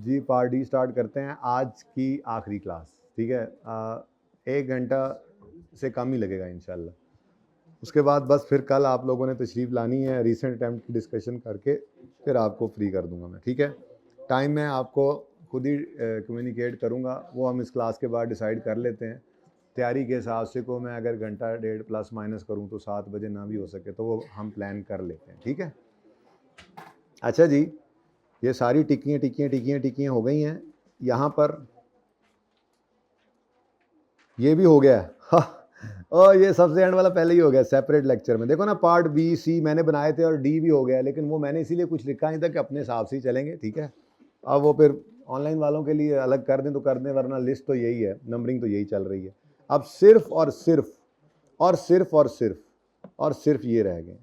जी part D start करते हैं। आज की आखिरी क्लास, ठीक है। 1 घंटा से कम ही लगेगा इंशाल्लाह। उसके बाद बस फिर कल आप लोगों ने तशरीफ़ लानी है, रीसेंट अटैम्प्ट की डिस्कशन करके फिर आपको फ्री कर दूंगा मैं, ठीक है। टाइम मैं आपको खुद ही कम्युनिकेट करूंगा, वो हम इस क्लास के बाद डिसाइड कर लेते हैं। तैयारी के हिसाब से को मैं अगर घंटा डेढ़ प्लस माइनस करूं तो 7 बजे ना भी हो सके तो वो हम प्लान कर लेते हैं, ठीक है। अच्छा जी, ये सारी टिक्कियाँ हो गई हैं। यहाँ पर ये भी हो गया है। हाँ, और ये सबसे एंड वाला पहले ही हो गया सेपरेट लेक्चर में। देखो ना, पार्ट बी सी मैंने बनाए थे और डी भी हो गया, लेकिन वो मैंने इसीलिए कुछ लिखा नहीं था कि अपने हिसाब से ही चलेंगे, ठीक है। अब वो फिर ऑनलाइन वालों के लिए अलग कर दें तो कर दें, वरना लिस्ट तो यही है, नंबरिंग तो यही चल रही है। अब सिर्फ और सिर्फ और सिर्फ और सिर्फ और सिर्फ ये रह गए।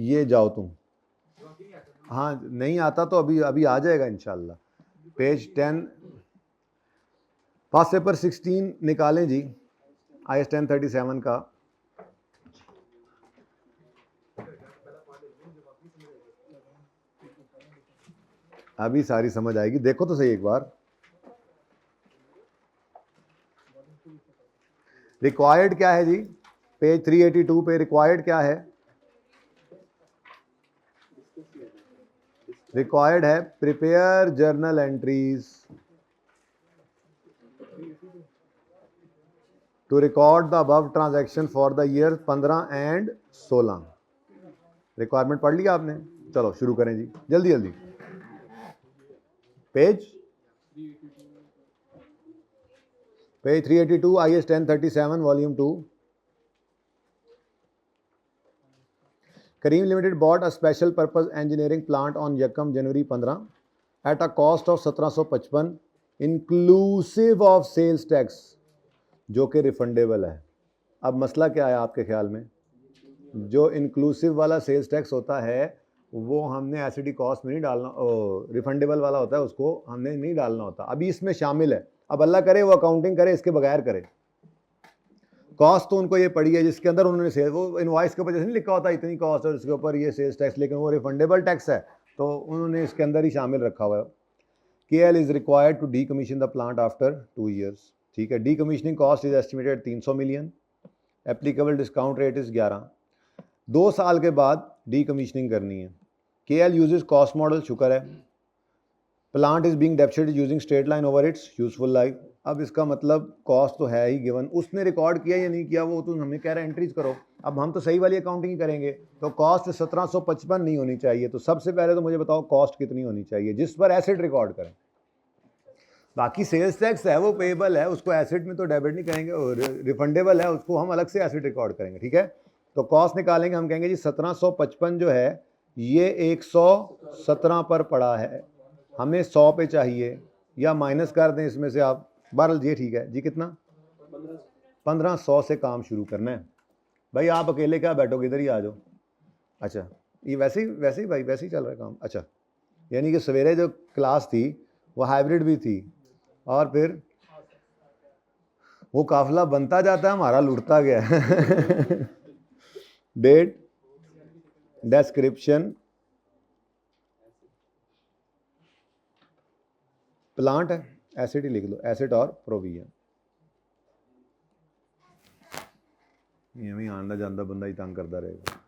ये जाओ तुम, हाँ नहीं आता तो अभी अभी आ जाएगा इंशाल्लाह। पेज 10 पास पेपर 16 निकालें जी, IS 1037 का। अभी सारी समझ आएगी, देखो तो सही एक बार। रिक्वायर्ड क्या है जी, पेज 382 पे रिक्वायर्ड क्या है? रिक्वायर्ड है prepare journal entries to record the above transaction for the year 15 and 16। Requirement पढ़ लिया आपने? चलो शुरू करें जी, जल्दी जल्दी। Page 382 IS 1037 volume 2। Kareem Limited bought a special purpose engineering plant on Yakam January 15 at a cost of 1755 inclusive of sales tax, जो कि रिफंडेबल है। अब मसला क्या है आपके ख्याल में? जो इंक्लूसिव वाला सेल्स टैक्स होता है वो हमने एसिडी कॉस्ट में नहीं डालना, रिफंडेबल वाला होता है उसको हमने नहीं डालना होता, अभी इसमें शामिल है। अब अल्लाह करे वो अकाउंटिंग करे इसके बगैर करे। कॉस्ट तो उनको ये पड़ी है जिसके अंदर उन्होंने सेल, वो इनवॉइस के ऊपर जैसे नहीं लिखा होता इतनी कॉस्ट और इसके ऊपर ये सेल्स टैक्स, लेकिन वो रिफंडेबल टैक्स है तो उन्होंने इसके अंदर ही शामिल रखा हुआ है। KL is required to decommission the plant after 2 years, ठीक है। Decommissioning cost is estimated 300 million, applicable discount rate is 11। 2 साल के बाद डी कमीशनिंग करनी है। KL यूजेस कॉस्ट मॉडल, शुक्र है। Plant is being depreciated using straight line over it's useful life. अब इसका मतलब कॉस्ट तो है ही गिवन, उसने रिकॉर्ड किया या नहीं किया वो तो हमें कह रहा है एंट्रीज करो। अब हम तो सही वाली अकाउंटिंग करेंगे तो कॉस्ट 1755 नहीं होनी चाहिए। तो सबसे पहले तो मुझे बताओ कॉस्ट कितनी होनी चाहिए जिस पर एसेट रिकॉर्ड करें। बाकी सेल्स टैक्स है वो पेएबल है, उसको एसेट में तो डेबिट नहीं करेंगे, और रिफंडेबल है उसको हम अलग से एसेट रिकॉर्ड करेंगे, ठीक है। तो कॉस्ट निकालेंगे, हम कहेंगे जी 1755 जो है ये 117 पर पड़ा है, हमें 100 पे चाहिए, या माइनस कर दें इसमें से आप, बहरहाल ये ठीक है जी। कितना? 1500 से काम शुरू करना है। भाई आप अकेले क्या बैठोगे, इधर ही आ जाओ। अच्छा ये वैसे ही भाई वैसे ही चल रहा है काम। अच्छा यानी कि सवेरे जो क्लास थी वो हाइब्रिड भी थी और फिर वो काफिला बनता जाता है, हमारा लुटता गया। डेट, डिस्क्रिप्शन, प्लांट है, एसेट ही लिख लो, एसेट और प्रोविजन। आंदा जांदा बंदा ही तंग करता रहेगा।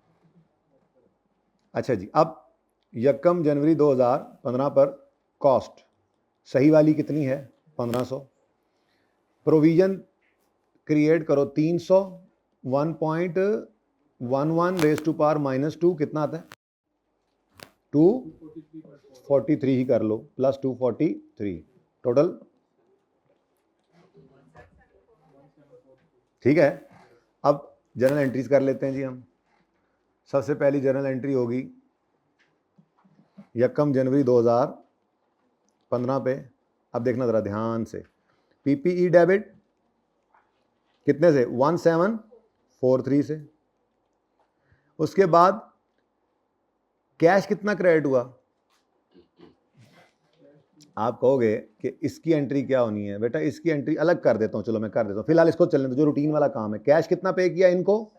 अच्छा जी, अब यकम जनवरी 2015 पर कॉस्ट सही वाली कितनी है? 1500। प्रोविजन क्रिएट करो 300, 1.11 रेज टू पावर -2 कितना आता है? 243 ही कर लो, प्लस 243 टोटल, ठीक है। अब जर्नल एंट्रीज कर लेते हैं जी हम। सबसे पहली जर्नल एंट्री होगी यकम जनवरी 2015 पे। अब देखना ज़रा ध्यान से, PPE डेबिट कितने से? 1743 से। उसके बाद कैश कितना क्रेडिट हुआ? आप कहोगे कि इसकी एंट्री क्या होनी है बेटा, इसकी एंट्री अलग कर देता हूं, चलो मैं कर देता हूं, फिलहाल इसको चलने दो, जो रूटीन वाला काम है। कैश कितना पे किया इनको?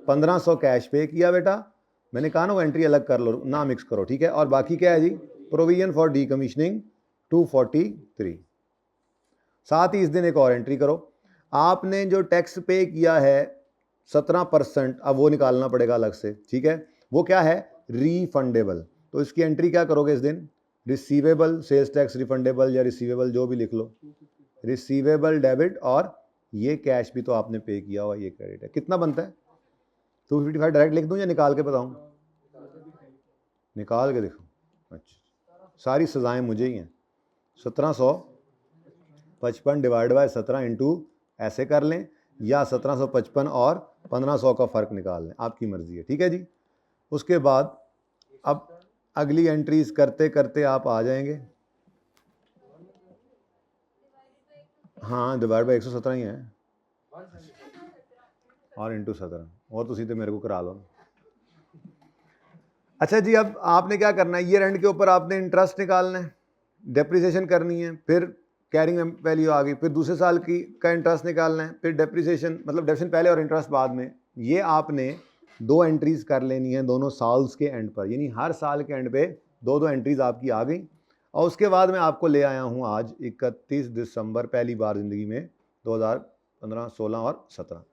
1500 कैश पे किया बेटा, मैंने कहा ना वो एंट्री अलग कर लो ना मिक्स करो, ठीक है। और बाकी क्या है जी? Provision for decommissioning 243। साथ ही इस दिन एक और एंट्री करो, आपने जो टैक्स पे किया है 17%, अब वो निकालना पड़ेगा अलग से, ठीक है। वो क्या है, रीफंडेबल। तो इसकी एंट्री क्या करोगे इस दिन, रिसीवेबल सेल्स टैक्स रिफंडेबल या रिसीवेबल जो भी लिख लो, रिसीवेबल डेबिट, और ये कैश भी तो आपने पे किया हुआ, ये क्रेडिट है। कितना बनता है 255 डायरेक्ट लिख दूं या निकाल के बताऊं, निकाल के देखो। अच्छा, सारी सजाएं मुझे ही हैं। 1755 डिवाइड बाय 17 इंटू ऐसे कर लें, या 1755 और 1500 का फ़र्क निकाल लें, आपकी मर्ज़ी है, ठीक है जी। उसके बाद अब अगली एंट्रीज करते करते आप आ जाएंगे, हाँ डिवाइड बाय 117 ही है, और इंटू 17, और तो सीधे मेरे को करा लो। अच्छा जी, अब आपने क्या करना है, ईयर एंड के ऊपर आपने इंटरेस्ट निकालना है, डेप्रिसिएशन करनी है, फिर कैरिंग वैल्यू आ गई, फिर दूसरे साल की का इंटरेस्ट निकालना है, फिर डेप्रिसिएशन, मतलब डेप्रिसिएशन पहले और इंटरेस्ट बाद में। ये आपने 2 एंट्रीज कर लेनी है दोनों साल्स के एंड पर, यानी हर साल के एंड पे 2 एंट्रीज आपकी आ गई। और उसके बाद मैं आपको ले आया हूँ आज 31 दिसंबर, पहली बार ज़िंदगी में 2015, 16 और 17,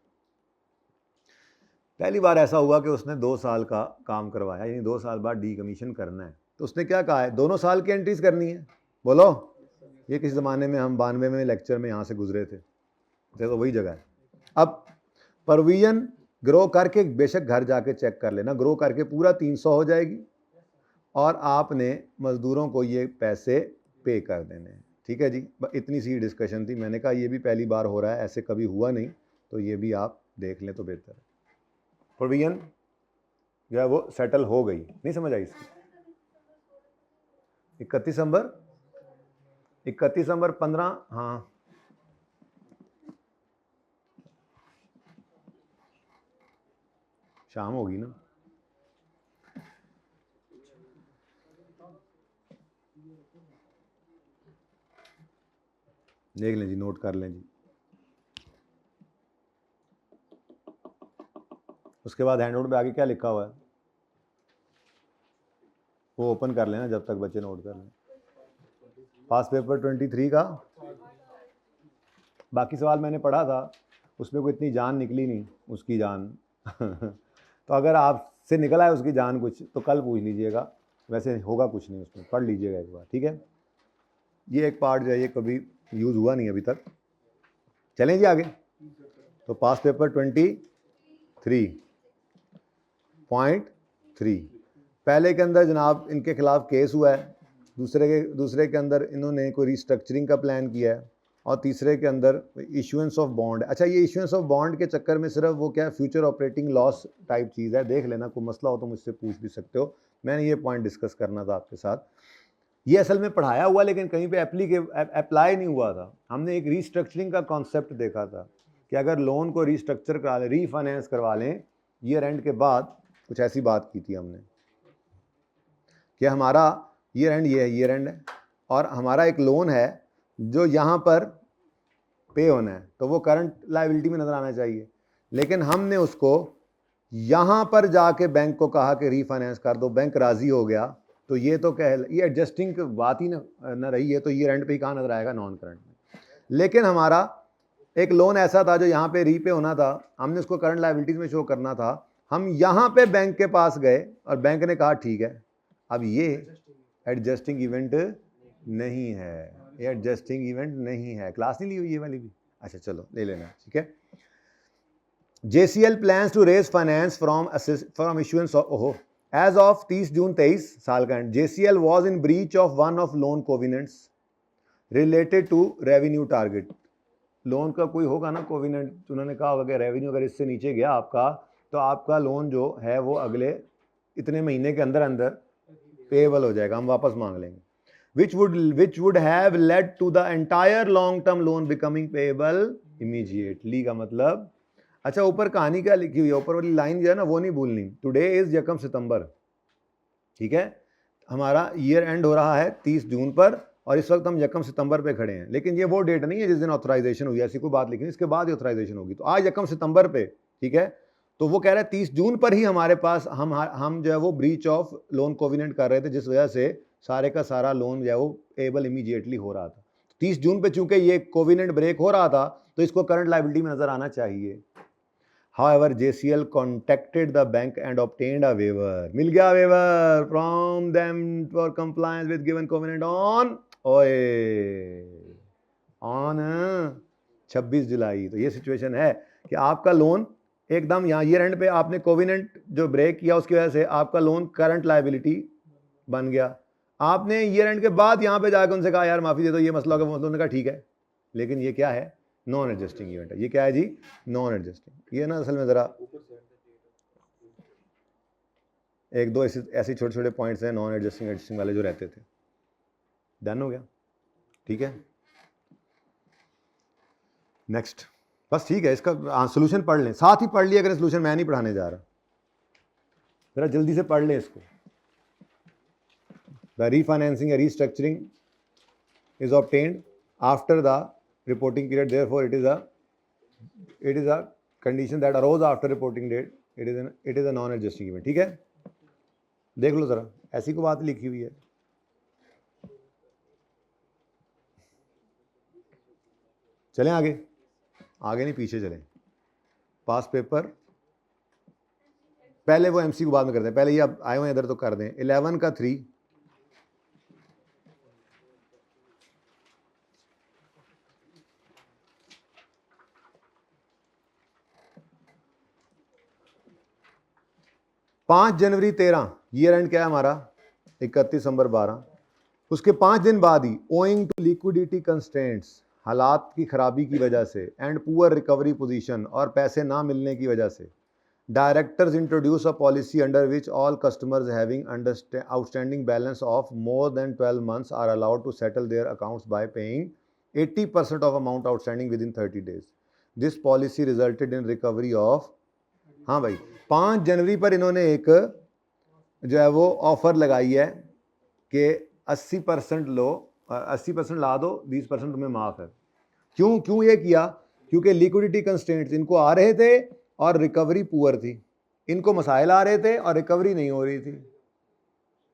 पहली बार ऐसा हुआ कि उसने 2 साल का काम करवाया, यानी 2 साल बाद डीकमीशन करना है। तो उसने क्या कहा है, दोनों साल की एंट्रीज करनी है। बोलो, ये किस ज़माने में, हम 92 में लेक्चर में यहाँ से गुजरे थे, तो वही जगह है। अब प्रोविजन ग्रो करके बेशक घर जाके चेक कर लेना, ग्रो करके पूरा 300 हो जाएगी, और आपने मज़दूरों को ये पैसे पे कर देने हैं, ठीक है जी। इतनी सी डिस्कशन थी, मैंने कहा ये भी पहली बार हो रहा है, ऐसे कभी हुआ नहीं, तो ये भी आप देख लें तो बेहतर है। प्रोविजन जो है वो सेटल हो गई, नहीं समझ आई इसकी। 31 दिसंबर 15, हाँ शाम होगी ना, देख लें जी, नोट कर लें जी। उसके बाद हैंडआउट में आगे क्या लिखा हुआ है वो ओपन कर लेना, जब तक बच्चे नोट कर लें। पास पेपर 23 का बाकी सवाल मैंने पढ़ा था, उसमें कोई इतनी जान निकली नहीं, उसकी जान तो अगर आपसे निकला है उसकी जान कुछ, तो कल पूछ लीजिएगा, वैसे होगा कुछ नहीं, उसमें पढ़ लीजिएगा एक बार, ठीक है। ये एक पार्ट जो है ये कभी यूज़ हुआ नहीं अभी तक। चलें जी आगे। तो पास पेपर 23.3 पहले के अंदर जनाब इनके खिलाफ केस हुआ है, दूसरे के अंदर इन्होंने कोई रिस्ट्रक्चरिंग का प्लान किया है, और तीसरे के अंदर इशुएंस ऑफ बॉन्ड। अच्छा, ये इशुएंस ऑफ बॉन्ड के चक्कर में सिर्फ वो क्या फ्यूचर ऑपरेटिंग लॉस टाइप चीज़ है, देख लेना, कोई मसला हो तो मुझसे पूछ भी सकते हो। मैंने ये पॉइंट डिस्कस करना था आपके साथ। ये असल में पढ़ाया हुआ लेकिन कहीं पे अप्लाई नहीं हुआ था। हमने एक रिस्ट्रक्चरिंग का कॉन्सेप्ट देखा था कि अगर लोन को रिस्ट्रक्चर करा लें, रीफाइनेंस करवा लें ईयर एंड के बाद, कुछ ऐसी बात की थी हमने कि हमारा ईयर एंड ये है, ईयर एंड है, और हमारा एक लोन है जो यहाँ पर पे होना है, तो वो करंट लायबिलिटी में नज़र आना चाहिए, लेकिन हमने उसको यहाँ पर जाके बैंक को कहा कि रीफाइनेंस कर दो, बैंक राज़ी हो गया, तो ये तो कह, ये एडजस्टिंग की बात ही न रही है, तो ईयर एंड पे ही कहाँ नज़र आएगा, नॉन करंट में। लेकिन हमारा एक लोन ऐसा था जो यहाँ पे रीपे होना था, हमने उसको करंट लायबिलिटीज़ में शो करना था, हम यहाँ पे बैंक के पास गए और बैंक ने कहा ठीक है। अब ये एडजस्टिंग इवेंट नहीं है, ये एडजस्टिंग इवेंट नहीं है। क्लास नहीं ली हुई ये वाली भी, अच्छा चलो ले लेना, ठीक है। JCL plans to raise finance from issuance of as of 30 जून 23 साल का and, JCL was in breach of one of loan covenants related to revenue target। Loan का कोई होगा ना कोविनेंट, उन्होंने कहा होगा कि रेवेन्यू अगर इससे नीचे गया आपका, तो आपका लोन जो है वो अगले इतने महीने के अंदर अंदर पेएबल हो जाएगा, हम वापस मांग लेंगे। which would have led to the entire long term loan becoming payable immediately का मतलब, अच्छा ऊपर कहानी क्या लिखी हुई है, ऊपर वाली लाइन जो है ना वो नहीं भूलनी। टुडे इज यकम सितंबर, ठीक है, हमारा ईयर एंड हो रहा है 30 जून पर, और इस वक्त हम यकम सितंबर पे खड़े हैं, लेकिन ये वो डेट नहीं है जिस दिन ऑथराइजेशन हुई, ऐसी कोई बात लिखी, इसके बाद ही ऑथराइजेशन होगी। तो आज यकम सितंबर पे, ठीक है, तो वो कह रहे हैं 30 जून पर ही हमारे पास हम जो है वो ब्रीच ऑफ लोन कोविनेंट कर रहे थे, जिस वजह से सारे का सारा लोन जो है वो पेबल इमीडिएटली हो रहा था। 30 जून पे चूंकि ये कोविनेंट ब्रेक हो रहा था तो इसको करंट लायबिलिटी में नजर आना चाहिए। However, JCL contacted the bank and obtained a waiver. मिल गया waiver from them for compliance with given covenant on 26 जुलाई। तो ये सिचुएशन है कि आपका लोन एकदम यहाँ ईयर एंड पे आपने कोविनेंट जो ब्रेक किया उसकी वजह से आपका लोन करंट लायबिलिटी बन गया। आपने ईयर एंड के बाद यहाँ पे जाकर उनसे कहा यार माफी दे दो, ये मसला होगा। उन्होंने कहा ठीक है, लेकिन ये क्या है? नॉन एडजस्टिंग इवेंट है। ये क्या है जी? Non adjusting. ये ना असल में ज़रा एक दो ऐसे छोटे छोटे पॉइंट्स हैं नॉन एडजस्टिंग एडजस्टिंग वाले जो रहते थे। डन हो गया? ठीक है, नेक्स्ट। बस ठीक है, इसका सोल्यूशन पढ़ लें, साथ ही पढ़ लिया अगर सोल्यूशन मैं नहीं पढ़ाने जा रहा। ज़रा जल्दी से पढ़ लें इसको। द रीफाइनेंसिंग या restructuring is obtained after the reporting period, therefore it is a condition that arose after reporting date. It is a non adjusting event। ठीक है, देख लो जरा, ऐसी को बात लिखी हुई है। चलें आगे, आगे नहीं पीछे चलें। पास पेपर पहले वो एमसी को बाद में करते हैं, पहले ये अब आए हुए इधर तो कर दें। 11 का 3 5 जनवरी 13 ईयर एंड क्या है हमारा? 31 दिसंबर 12। उसके 5 दिन बाद ही ओइंग टू लिक्विडिटी कंस्ट्रेंट्स, हालात की खराबी की वजह से, एंड पुअर रिकवरी पोजीशन, और पैसे ना मिलने की वजह से, directors introduce a policy under which all customers having outstanding balance of more than 12 months are allowed to settle their accounts by paying 80% of amount outstanding within 30 days। This policy resulted in recovery of, हाँ भाई, 5 जनवरी पर इन्होंने एक जो है वो offer लगाई है कि 80% लो, 80% ला दो, 20% तुम्हें माफ है। क्यों ये किया? क्योंकि लिक्विडिटी कंस्ट्रेंट्स इनको आ रहे थे और रिकवरी पुअर थी। इनको मसाइल आ रहे थे और रिकवरी नहीं हो रही थी।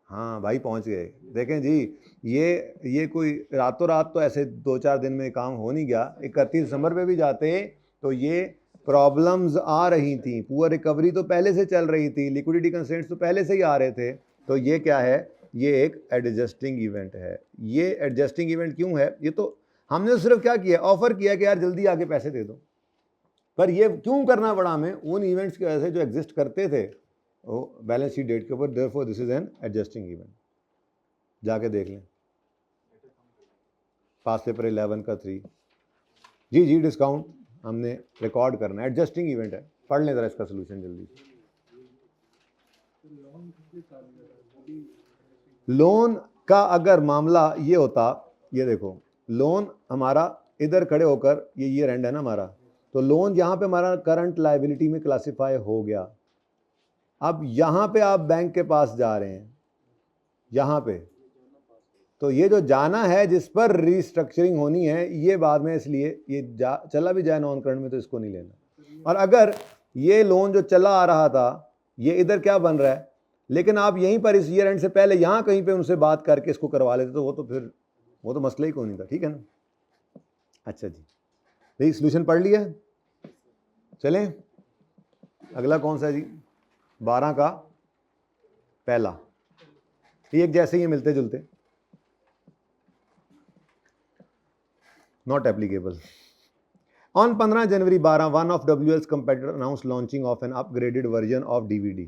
हाँ भाई, पहुंच गए। देखें जी, ये कोई रातों रात तो ऐसे 2-4 दिन में काम हो नहीं गया। 31 दिसंबर पे भी जाते तो ये प्रॉब्लम्स आ रही थी, पुअर रिकवरी तो पहले से चल रही थी, लिक्विडिटी कंस्ट्रेंट्स तो पहले से ही आ रहे थे। तो ये क्या है? ये एक एडजस्टिंग इवेंट है। ये एडजस्टिंग इवेंट क्यों है? ये तो हमने तो सिर्फ क्या किया, ऑफर किया कि यार जल्दी आके पैसे दे दो। पर ये क्यों करना पड़ा हमें? उन इवेंट्स की वजह से जो एग्जिस्ट करते थे वो बैलेंस शीट डेट के ऊपर। Therefore this is an adjusting event. जाके देख लें पास पेपर 11 का 3। जी डिस्काउंट हमने रिकॉर्ड करना है, एडजस्टिंग इवेंट है। पढ़ लें जरा इसका सोल्यूशन जल्दी। लोन का अगर मामला ये होता, ये देखो, लोन हमारा इधर खड़े होकर, ये ईयर एंड है ना हमारा, तो लोन यहाँ पे हमारा करंट लायबिलिटी में क्लासिफाई हो गया। अब यहाँ पे आप बैंक के पास जा रहे हैं, यहाँ पे, तो ये जो जाना है जिस पर रीस्ट्रक्चरिंग होनी है, ये बाद में, इसलिए ये चला भी जाए नॉन करंट में तो इसको नहीं लेना। और अगर ये लोन जो चला आ रहा था ये इधर क्या बन रहा है, लेकिन आप यहीं पर इस ईयर एंड से पहले यहाँ कहीं पे उनसे बात करके इसको करवा लेते तो वो तो मसला ही कोई नहीं था। ठीक है ना? अच्छा जी, यही सोल्यूशन पढ़ लिया। चलें अगला कौन सा है जी? 12 का पहला। एक जैसे ही मिलते जुलते, not applicable। On 15 January 12, one of WL's competitor announced launching of an upgraded version of DVD.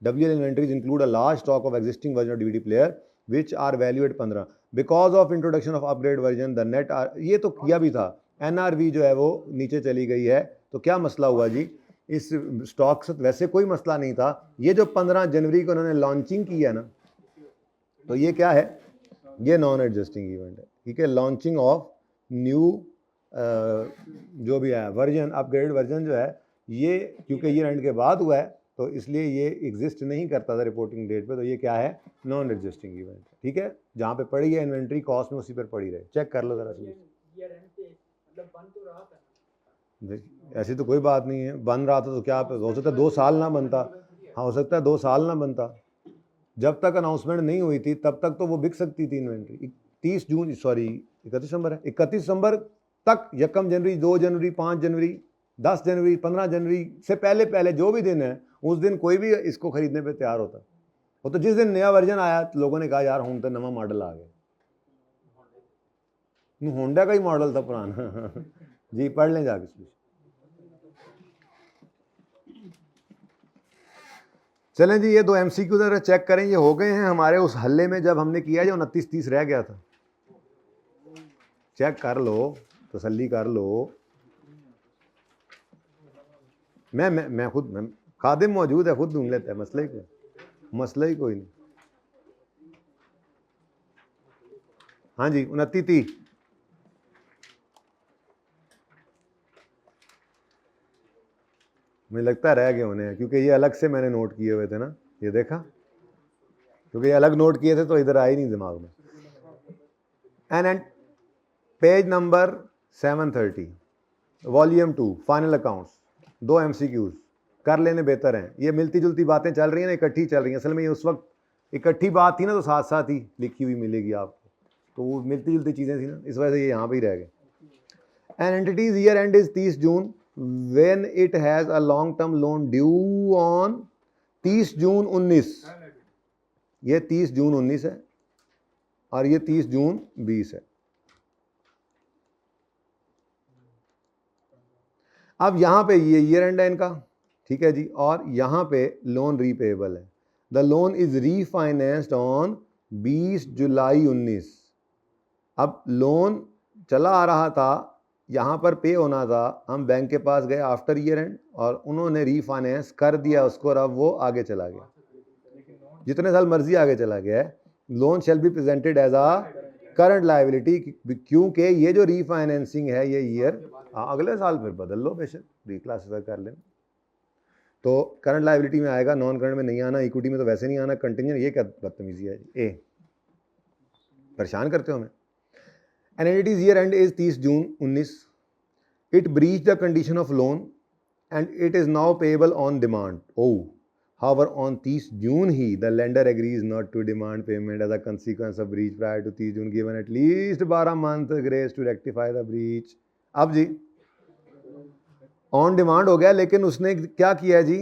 WL inventories include a large stock of existing version of DVD player which are valued at 15। Because of introduction of upgrade version, the net ये तो किया भी था, NRV जो है वो नीचे चली गई है। तो क्या मसला हुआ जी? इस स्टॉक से वैसे कोई मसला नहीं था। ये जो 15 जनवरी को उन्होंने लॉन्चिंग की है ना, तो ये क्या है? ये नॉन एडजस्टिंग इवेंट है। ठीक है, लॉन्चिंग ऑफ न्यू जो भी है वर्जन, अपग्रेड वर्जन जो है, ये क्योंकि ये एंड के बाद हुआ है तो इसलिए ये एग्जिस्ट नहीं करता था रिपोर्टिंग डेट पे। तो ये क्या है? Non adjusting event. ठीक है, जहाँ पे पड़ी है इन्वेंट्री कॉस्ट में उसी पर पड़ी रहे। चेक कर लो जरा सी। ऐसी तो कोई बात नहीं है, बन रहा था तो क्या हो सकता है 2 साल ना बनता। हाँ, हो सकता है 2 साल ना बनता। जब तक अनाउंसमेंट नहीं हुई थी तब तक तो वो बिक सकती थी इन्वेंट्री। 31 जून सॉरी 31 दिसंबर है, 31 दिसंबर तक, 1 जनवरी, 2 जनवरी, 5 जनवरी, 10 जनवरी, 15 जनवरी से पहले पहले जो भी दिन है उस दिन कोई भी इसको खरीदने पे तैयार होता। वो तो जिस दिन नया वर्जन आया तो लोगों ने कहा यार हुण तो नवा मॉडल आ गया, होंडा का ही मॉडल था पुराना। जी पढ़ लें जाके। चलें जी, ये 2 MCQ ज़रा चेक करें, ये हो गए हैं हमारे उस हल्ले में जब हमने किया जो 29-30 रह गया था। चेक कर लो, तसल्ली कर लो। मैं खुद खादिम मौजूद है, खुद ढूंढ लेता है, मसला ही कोई नहीं। हाँ जी 29-30 मुझे लगता रह गए होने हैं, क्योंकि ये अलग से मैंने नोट किए हुए थे ना, ये देखा, क्योंकि ये अलग नोट किए थे तो इधर आई नहीं दिमाग में। And page number 730 volume 2 final accounts, 2 MCQs कर लेने बेहतर हैं। ये मिलती जुलती बातें चल रही हैं ना, इकट्ठी चल रही हैं। असल में ये उस वक्त इकट्ठी बात थी ना, तो साथ साथ ही लिखी हुई मिलेगी आपको, तो वो मिलती जुलती चीज़ें थी ना, इस वजह से ये यहाँ पे ही रह गए। An entities year end is 30 June when it has a long term loan due on 30 June 19। ये 30 जून 19 है और ये 30 जून 20 है। अब यहाँ पे ये ईयर एंड है इनका, ठीक है जी, और यहाँ पे लोन रीपेएबल है। द लोन इज रीफाइनेंस्ड ऑन 20 जुलाई 19। अब लोन चला आ रहा था, यहाँ पर पे होना था, हम बैंक के पास गए आफ्टर ईयर एंड और उन्होंने रीफाइनेंस कर दिया उसको, और अब वो आगे चला गया, जितने साल मर्जी आगे चला गया है। Loan shall be presented as a current liability, क्योंकि ये जो रीफाइनेंसिंग है ये ईयर अगले साल फिर बदल लो, बेशक रिक्लासिफाई कर लें तो करंट लायबिलिटी में आएगा, नॉन करंट में नहीं आना, इक्विटी में तो वैसे नहीं आना, कंटिजेंट। ये क्या बदतमीजी है ए, परेशान करते हो हमें। Entities year end is 30 June 19। It breach the condition of loan and it is now payable on demand. Oh, however on 30 June the lender agrees not to demand payment as a consequence of breach prior to 30 June, given at least 12 month grace to rectify the breach। अब जी on demand हो गया, लेकिन उसने क्या किया जी,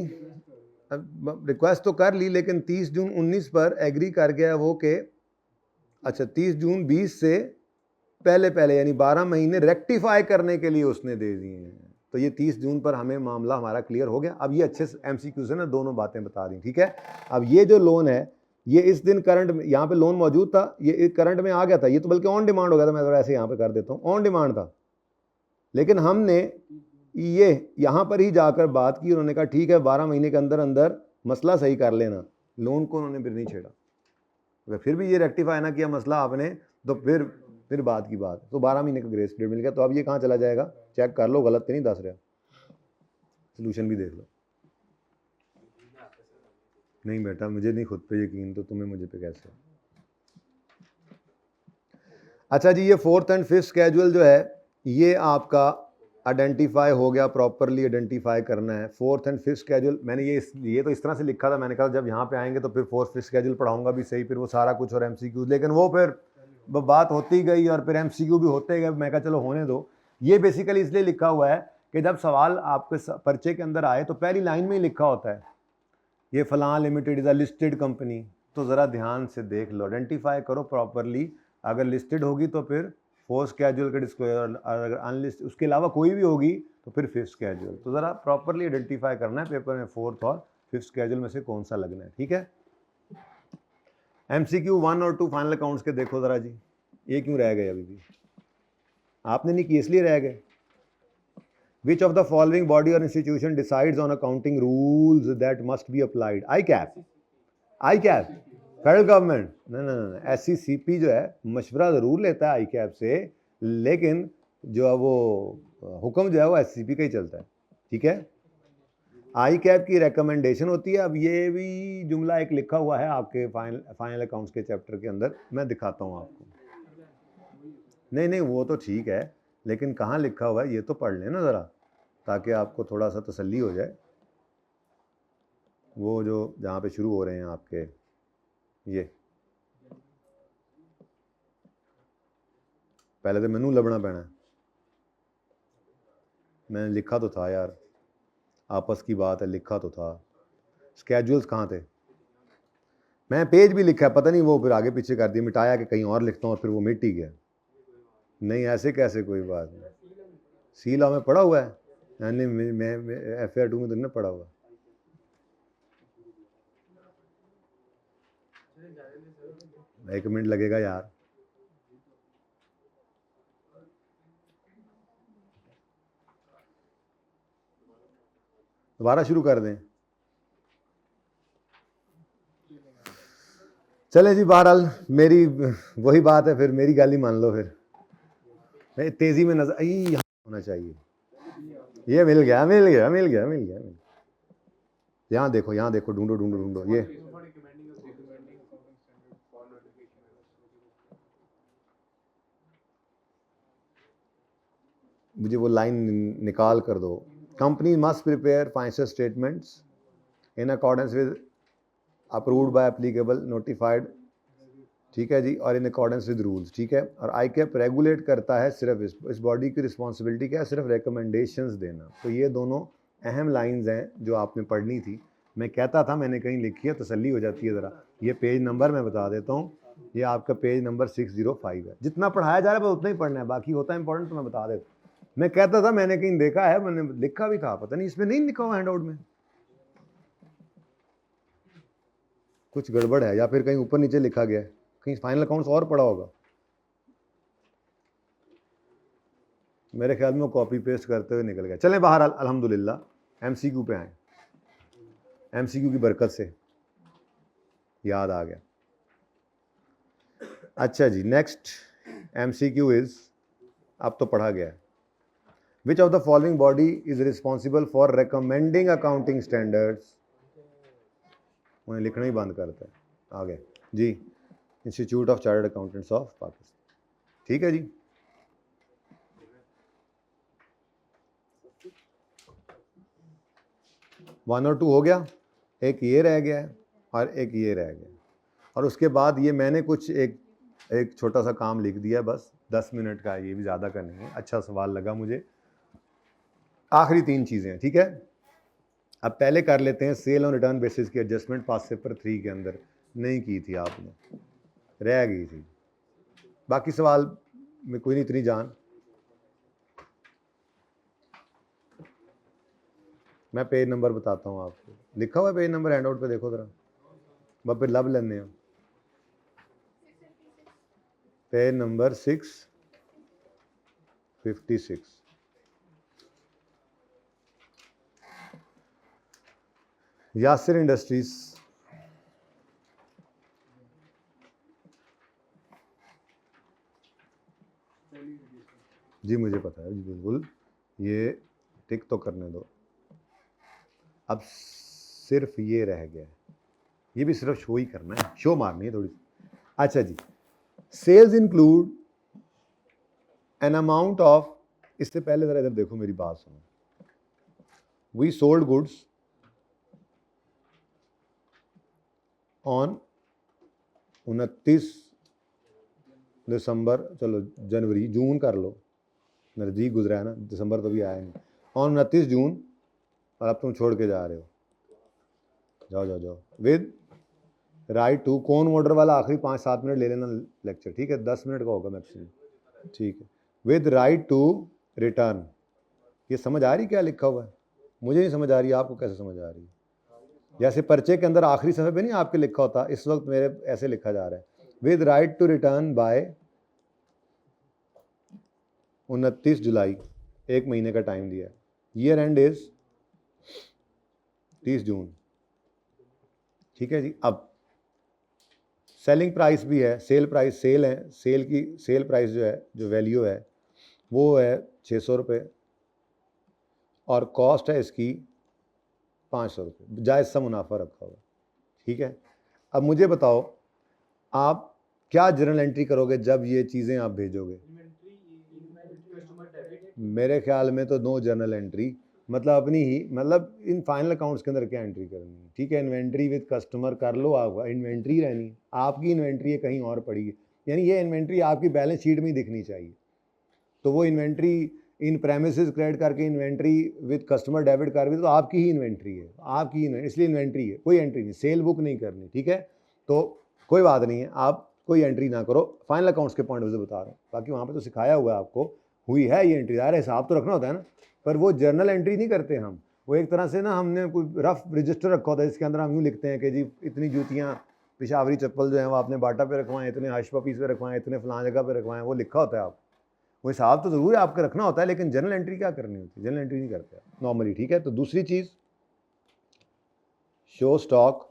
request तो कर ली लेकिन 30 जून 19 पर एग्री कर गया वो कि अच्छा 30 जून 20 से पहले पहले, यानी 12 महीने रेक्टिफाई करने के लिए उसने दे दिए हैं। तो ये 30 जून पर हमें मामला हमारा क्लियर हो गया। अब ये अच्छे MCQ से ना दोनों बातें बता दी, ठीक है। अब ये जो लोन है ये इस दिन करंट में, यहाँ पे लोन मौजूद था, ये करंट में आ गया था, ये तो बल्कि ऑन डिमांड हो गया था, मैं तो ऐसे यहाँ पे कर देता हूँ, ऑन डिमांड था, लेकिन हमने ये यहाँ पर ही जाकर बात की, उन्होंने कहा ठीक है 12 महीने के अंदर अंदर मसला सही कर लेना, लोन को उन्होंने फिर नहीं छेड़ा। अगर फिर भी ये रेक्टिफाई ना किया मसला आपने, तो फिर बात की बात, तो 12 महीने का ग्रेस पीरियड मिल गया। तो अब ये कहाँ चला जाएगा, चेक कर लो, गलत तो नहीं दस रहा, सोल्यूशन भी देख लो। नहीं बेटा मुझे नहीं खुद पे यकीन, तो तुम्हें मुझे पे कैसे। अच्छा जी, ये 4th एंड 5th स्केड्यूल जो है ये आपका आइडेंटिफाई हो गया, प्रॉपरली आइडेंटिफाई करना है। 4th एंड 5th स्केड्यूल मैंने ये तो इस तरह से लिखा था, मैंने कहा जब यहाँ पे आएंगे तो फिर 4th 5th स्केड्यूल पढ़ाऊंगा भी सही, फिर वो सारा कुछ और MCQ, लेकिन वो फिर बात होती गई और फिर MCQ भी होते गए, मैं कहा चलो होने दो। ये बेसिकली इसलिए लिखा हुआ है कि जब सवाल आपके पर्चे के अंदर आए तो पहली लाइन में ही लिखा होता है ये फलां limited is a listed company, तो ज़रा ध्यान से देख लो, आइडेंटिफाई करो प्रॉपरली। अगर लिस्टेड होगी तो फिर 4th स्केड्यूल का डिस्क्लोजर, अगर अनलिस्टेड उसके अलावा कोई भी होगी तो फिर 5th स्केड्यूल। तो ज़रा प्रॉपरली आइडेंटिफाई करना है पेपर में 4th और 5th स्केड्यूल में से कौन सा लगना है, ठीक है। MCQ 1 और 2 फाइनल अकाउंट्स के देखो ज़रा जी, ये क्यों रह गए अभी भी, आपने नहीं किए इसलिए रह गए। Which of the following body or institution decides on accounting rules that must be applied? ICAP, federal government, नहीं, SCCP जो है मशवरा ज़रूर लेता है ICAP से, लेकिन जो है वो हुक्म जो है वो SCCP का ही चलता है, ठीक है। ICAP की रिकमेंडेशन होती है। अब ये भी जुमला एक लिखा हुआ है आपके फाइनल अकाउंट्स के चैप्टर के अंदर, मैं दिखाता हूँ आपको। नहीं वो तो ठीक है, लेकिन कहाँ लिखा हुआ है ये तो पढ़ लेना ज़रा, ताकि आपको थोड़ा सा तसल्ली हो जाए। वो जो जहाँ पे शुरू हो रहे हैं आपके ये पहले तो मैनू लभना पैना, मैंने लिखा तो था यार, आपस की बात है, लिखा तो था। स्केड्यूल्स कहाँ थे? मैं पेज भी लिखा है, पता नहीं वो फिर आगे पीछे कर दिया, मिटाया कि कहीं और लिखता हूँ और फिर वो मिट ही गया। नहीं ऐसे कैसे, कोई बात नहीं। सी लॉ में पढ़ा हुआ है, यानी मैं FAR 2 में तो नहीं पढ़ा हुआ। एक मिनट लगेगा यार। दोबारा शुरू कर दें? चले जी, बहरहाल मेरी वही बात है, फिर मेरी गाली मान लो। फिर तेजी में नजर यहाँ होना चाहिए। ये मिल गया, मिल गया, मिल गया, मिल गया, मिल गया। यहाँ देखो, यहाँ देखो, ढूंढो ढूंढो ढूंढो। ये मुझे वो लाइन निकाल कर दो। Company must prepare financial statements in accordance with approved by applicable notified, ठीक है जी, और इन अकॉर्डेंस विद रूल्स, ठीक है। और ICAP रेगुलेट करता है, सिर्फ इस बॉडी की रिस्पॉन्सिबिलिटी क्या है, सिर्फ रिकमेंडेशंस देना। तो ये दोनों अहम लाइंस हैं जो आपने पढ़नी थी। मैं कहता था मैंने कहीं लिखी है, तसल्ली हो जाती है ज़रा। ये पेज नंबर मैं बता देता हूँ, ये आपका पेज नंबर 605 है। जितना पढ़ाया जा रहा है बस उतना ही पढ़ना है, बाकी होता है इंपॉर्टेंट तो मैं बता देता हूँ। मैं कहता था मैंने कहीं देखा है, मैंने लिखा भी था, पता नहीं इसमें नहीं लिखा हुआ हैंड आउट में, कुछ गड़बड़ है या फिर कहीं ऊपर नीचे लिखा गया है, कहीं फाइनल अकाउंट्स और पड़ा होगा। मेरे ख्याल में वो कॉपी पेस्ट करते हुए निकल गया। चलें बहरहाल अल्हम्दुलिल्लाह MCQ पे आए। MCQ की बरकत से याद आ गया। अच्छा जी, नेक्स्ट MCQ इज, अब तो पढ़ा गया है। Which of the following body is responsible for recommending accounting standards? उन्हें लिखना ही बंद करता है। आ गया जी, institute of chartered accountants of Pakistan, ठीक है जी। वन और टू हो गया, एक ये रह गया है और एक ये रह गया। और उसके बाद ये मैंने कुछ एक छोटा सा काम लिख दिया, बस 10 मिनट का, ये भी ज़्यादा का नहीं है। अच्छा सवाल लगा मुझे। आखिरी 3 चीज़ें हैं, ठीक है। अब पहले कर लेते हैं सेल और रिटर्न बेसिस की एडजस्टमेंट। पास पेपर 3 के अंदर नहीं की थी आपने, रह गई थी। बाकी सवाल में कोई नहीं इतनी जान। मैं पेज नंबर बताता हूँ आपको, लिखा हुआ है पेज नंबर हैंड आउट पे, देखो ज़रा, बस फिर लब लेने हैं। Page number 656, Yasir industries. जी मुझे पता है जी, बिल्कुल, ये टिक तो करने दो। अब सिर्फ ये रह गया है, ये भी सिर्फ शो ही करना है, शो मारनी है थोड़ी सी। अच्छा जी, sales include an amount of, इससे पहले जरा इधर देखो, मेरी बात सुनो। वी सोल्ड गुड्स ऑन 29 दिसंबर, चलो जनवरी, जून कर लो, नज़दीक गुजरा है ना, दिसंबर तो भी आया नहीं। ऑन 29 जून, और अब तुम छोड़ के जा रहे हो, जाओ जाओ जाओ। विद राइट टू, कौन ऑर्डर वाला आखिरी 5-7 मिनट ले लेना लेक्चर, ठीक है, 10 मिनट का होगा मैक्सिमम, ठीक है। विद राइट टू रिटर्न, ये समझ आ रही क्या लिखा हुआ है? मुझे नहीं समझ आ रही, आपको कैसे समझ आ रही है? जैसे पर्चे के अंदर आखिरी सफ़े पे नहीं आपके लिखा होता, इस वक्त मेरे ऐसे लिखा जा रहा है, with right to return by 29 July, 1 महीने का टाइम दिया है। ईयर एंड इज 30 जून, ठीक है जी। अब सेलिंग प्राइस भी है, सेल प्राइस, सेल है, सेल की सेल प्राइस जो है, जो वैल्यू है वो है 600 रुपये, और कॉस्ट है इसकी 500 रुपये, जायज़ सा मुनाफा रखा हुआ, ठीक है। अब मुझे बताओ, आप क्या जर्नल एंट्री करोगे जब ये चीज़ें आप भेजोगे? मेरे ख्याल में तो नो जर्नल एंट्री, मतलब अपनी ही, मतलब इन फाइनल अकाउंट्स के अंदर क्या एंट्री करनी है, ठीक है। इन्वेंट्री विद कस्टमर कर लो, आप इन्वेंट्री रहनी है, आपकी इन्वेंट्री है कहीं और पड़ी है, यानी ये इन्वेंट्री आपकी बैलेंस शीट में ही दिखनी चाहिए। तो वो इन्वेंट्री इन प्रेमिसेस क्रेडिट करके इन्वेंट्री विद कस्टमर डेबिट कर भी तो आपकी ही इन्वेंट्री है, आपकी इसलिए इन्वेंट्री है, कोई एंट्री नहीं, सेल बुक नहीं करनी, ठीक है। तो कोई बात नहीं है, आप कोई एंट्री ना करो, फाइनल अकाउंट्स के पॉइंट ऑफ व्यू से बता रहा हूँ। बाकी वहाँ पे तो सिखाया हुआ है आपको, हुई है ये एंट्री, यार हिसाब तो रखना होता है ना, पर वो जर्नल एंट्री नहीं करते हम। वो एक तरह से ना हमने कोई रफ रजिस्टर रखा होता है, इसके अंदर हम यूँ लिखते हैं कि जी इतनी जूतियाँ पिशावरी चप्पल जो है वो आपने बाटा पे रखवाएं, इतने हाशपा पीस पे रखवाएं, इतने फलां जगह पे रखवाएं, वो लिखा होता है। आप वो हिसाब तो ज़रूर आपका रखना होता है, लेकिन जनरल एंट्री क्या करनी होती है, जनरल एंट्री नहीं करते नॉर्मली, ठीक है। तो दूसरी चीज़, show stock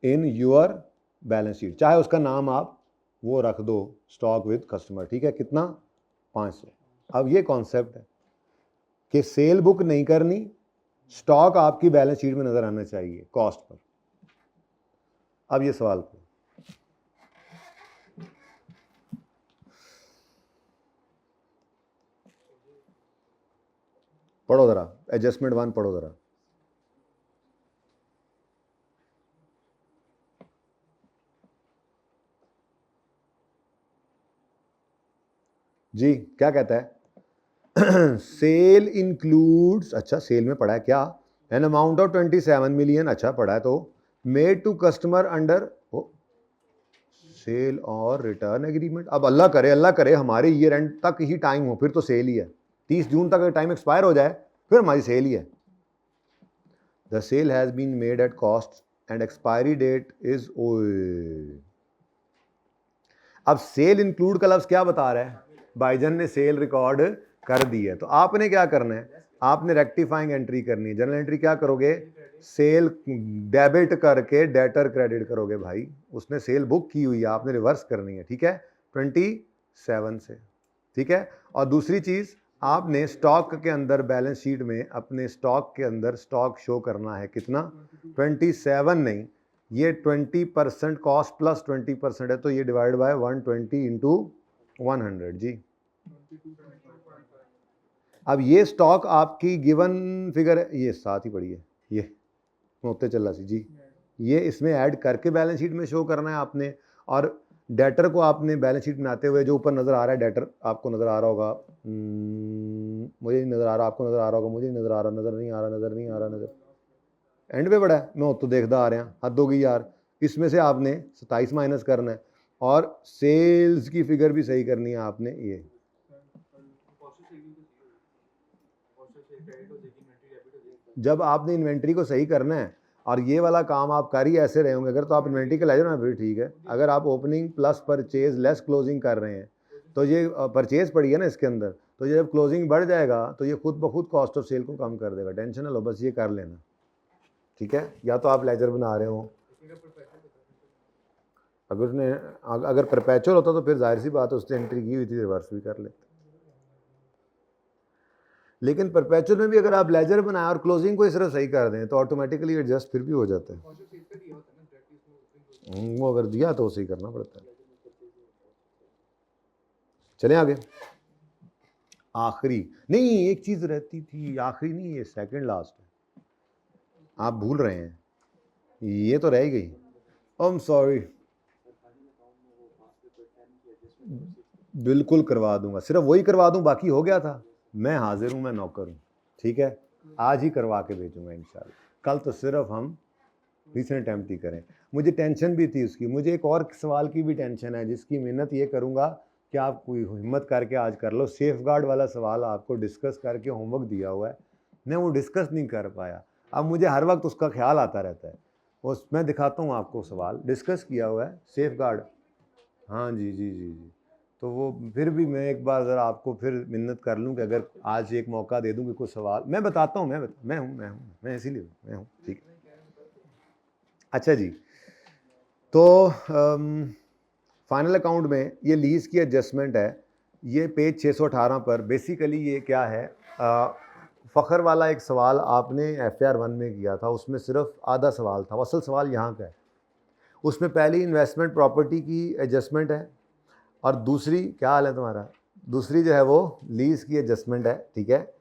in your balance sheet, चाहे उसका नाम आप वो रख दो स्टॉक विद कस्टमर, ठीक है। कितना, 500। अब ये कॉन्सेप्ट है कि सेल बुक नहीं करनी, स्टॉक आपकी बैलेंस शीट में नजर आना चाहिए कॉस्ट पर। अब ये सवाल पढ़ो जरा, एडजस्टमेंट 1 पढ़ो जरा। जी क्या कहता है? सेल इंक्लूड्स, अच्छा सेल में पढ़ा है क्या, एन अमाउंट ऑफ 27 मिलियन, अच्छा पढ़ा है। तो made to customer under sale or return agreement. अब अल्लाह करे हमारे ईयर एंड तक ही टाइम हो, फिर तो सेल ही है। 30 जून तक अगर टाइम एक्सपायर हो जाए फिर हमारी सेल ही है। The sale has been made at cost and expiry date is, अब सेल इंक्लूड का लफ्ज क्या बता रहा है, भाईजान ने सेल रिकॉर्ड कर दी है, तो आपने क्या करना है, आपने रेक्टिफाइंग एंट्री करनी है। जनरल एंट्री क्या करोगे, सेल डेबिट करके डेटर क्रेडिट करोगे। भाई उसने सेल बुक की हुई है, आपने रिवर्स करनी है, ठीक है, 27 से, ठीक है। और दूसरी चीज़, आपने स्टॉक के अंदर बैलेंस शीट में अपने स्टॉक के अंदर स्टॉक शो करना है, कितना, 27 नहीं, ये 20% कॉस्ट प्लस 20% है, तो ये डिवाइड बाय 120 इंटू 100 जी। अब ये स्टॉक आपकी गिवन फिगर है, ये साथ ही पड़ी है, ये होते चला सी जी, ये इसमें ऐड करके बैलेंस शीट में शो करना है आपने। और डेटर को आपने बैलेंस शीट बनाते हुए जो ऊपर नज़र आ रहा है डेटर, आपको नज़र आ रहा होगा, मुझे नहीं नज़र आ रहा, आपको नज़र आ रहा होगा, मुझे नहीं नज़र आ रहा, नज़र नहीं आ रहा, नज़र नहीं आ रहा, नज़र एंड पे बड़ा है, मैं तो देखता आ रहा, हद हो गई यार। इसमें से आपने 27 माइनस करना है और सेल्स की फिगर भी सही करनी है आपने। ये जब आपने इन्वेंट्री को सही करना है और ये वाला काम आप कर ही ऐसे रहे होंगे, अगर तो आप इन्वेंट्री का ले जाओ ना फिर ठीक है। अगर आप opening plus purchase less closing कर रहे हैं तो ये परचेज पड़ी है ना इसके अंदर, तो ये जब क्लोजिंग बढ़ जाएगा तो ये खुद ब खुद कॉस्ट ऑफ सेल को कम कर देगा, टेंशन ना लो, बस ये कर लेना, ठीक है। या तो आप लेजर बना रहे हो, अगर उसने अगर परपेचुअल होता तो फिर जाहिर सी बात है उसने एंट्री की हुई थी, रिवर्स भी कर लेते। लेकिन परपेचुअल में भी अगर आप लेजर बनाए और क्लोजिंग को इस तरह सही कर दें तो ऑटोमेटिकली एडजस्ट फिर भी हो जाता है। वो अगर दिया तो सही करना पड़ता है। चलें आगे, आखिरी नहीं, एक चीज रहती थी, आखिरी नहीं, ये सेकंड लास्ट है, आप भूल रहे हैं, ये तो रह गई। आई एम सॉरी, बिल्कुल करवा दूंगा, सिर्फ वही करवा दूं, बाकी हो गया था। मैं हाजिर हूं, मैं नौकर हूं, ठीक है, आज ही करवा के भेजूंगा इंशाल्लाह। कल तो सिर्फ हम रिसेंट अटेम्प्ट ही करें। मुझे टेंशन भी थी उसकी, मुझे एक और सवाल की भी टेंशन है जिसकी मेहनत ये करूंगा कि आप कोई हिम्मत करके आज कर लो। सेफ गार्ड वाला सवाल आपको डिस्कस करके होमवर्क दिया हुआ है, मैं वो डिस्कस नहीं कर पाया। अब मुझे हर वक्त उसका ख्याल आता रहता है, उस मैं दिखाता हूँ आपको, सवाल डिस्कस किया हुआ है सेफ गार्ड, हाँ जी जी जी जी। तो वो फिर भी मैं एक बार ज़रा आपको फिर मिन्नत कर लूँ कि अगर आज एक मौका दे दूँ कि कुछ सवाल मैं बताता हूँ, मैं इसीलिए मैं हूँ, ठीक है। अच्छा जी, तो फाइनल अकाउंट में ये लीज़ की एडजस्टमेंट है, ये पेज 618 पर। बेसिकली ये क्या है, फ़खर वाला एक सवाल आपने FAR 1 में किया था, उसमें सिर्फ आधा सवाल था, असल सवाल यहाँ का है। उसमें पहली इन्वेस्टमेंट प्रॉपर्टी की एडजस्टमेंट है और दूसरी, क्या हाल है तुम्हारा, दूसरी जो है वो लीज की एडजस्टमेंट है, ठीक है,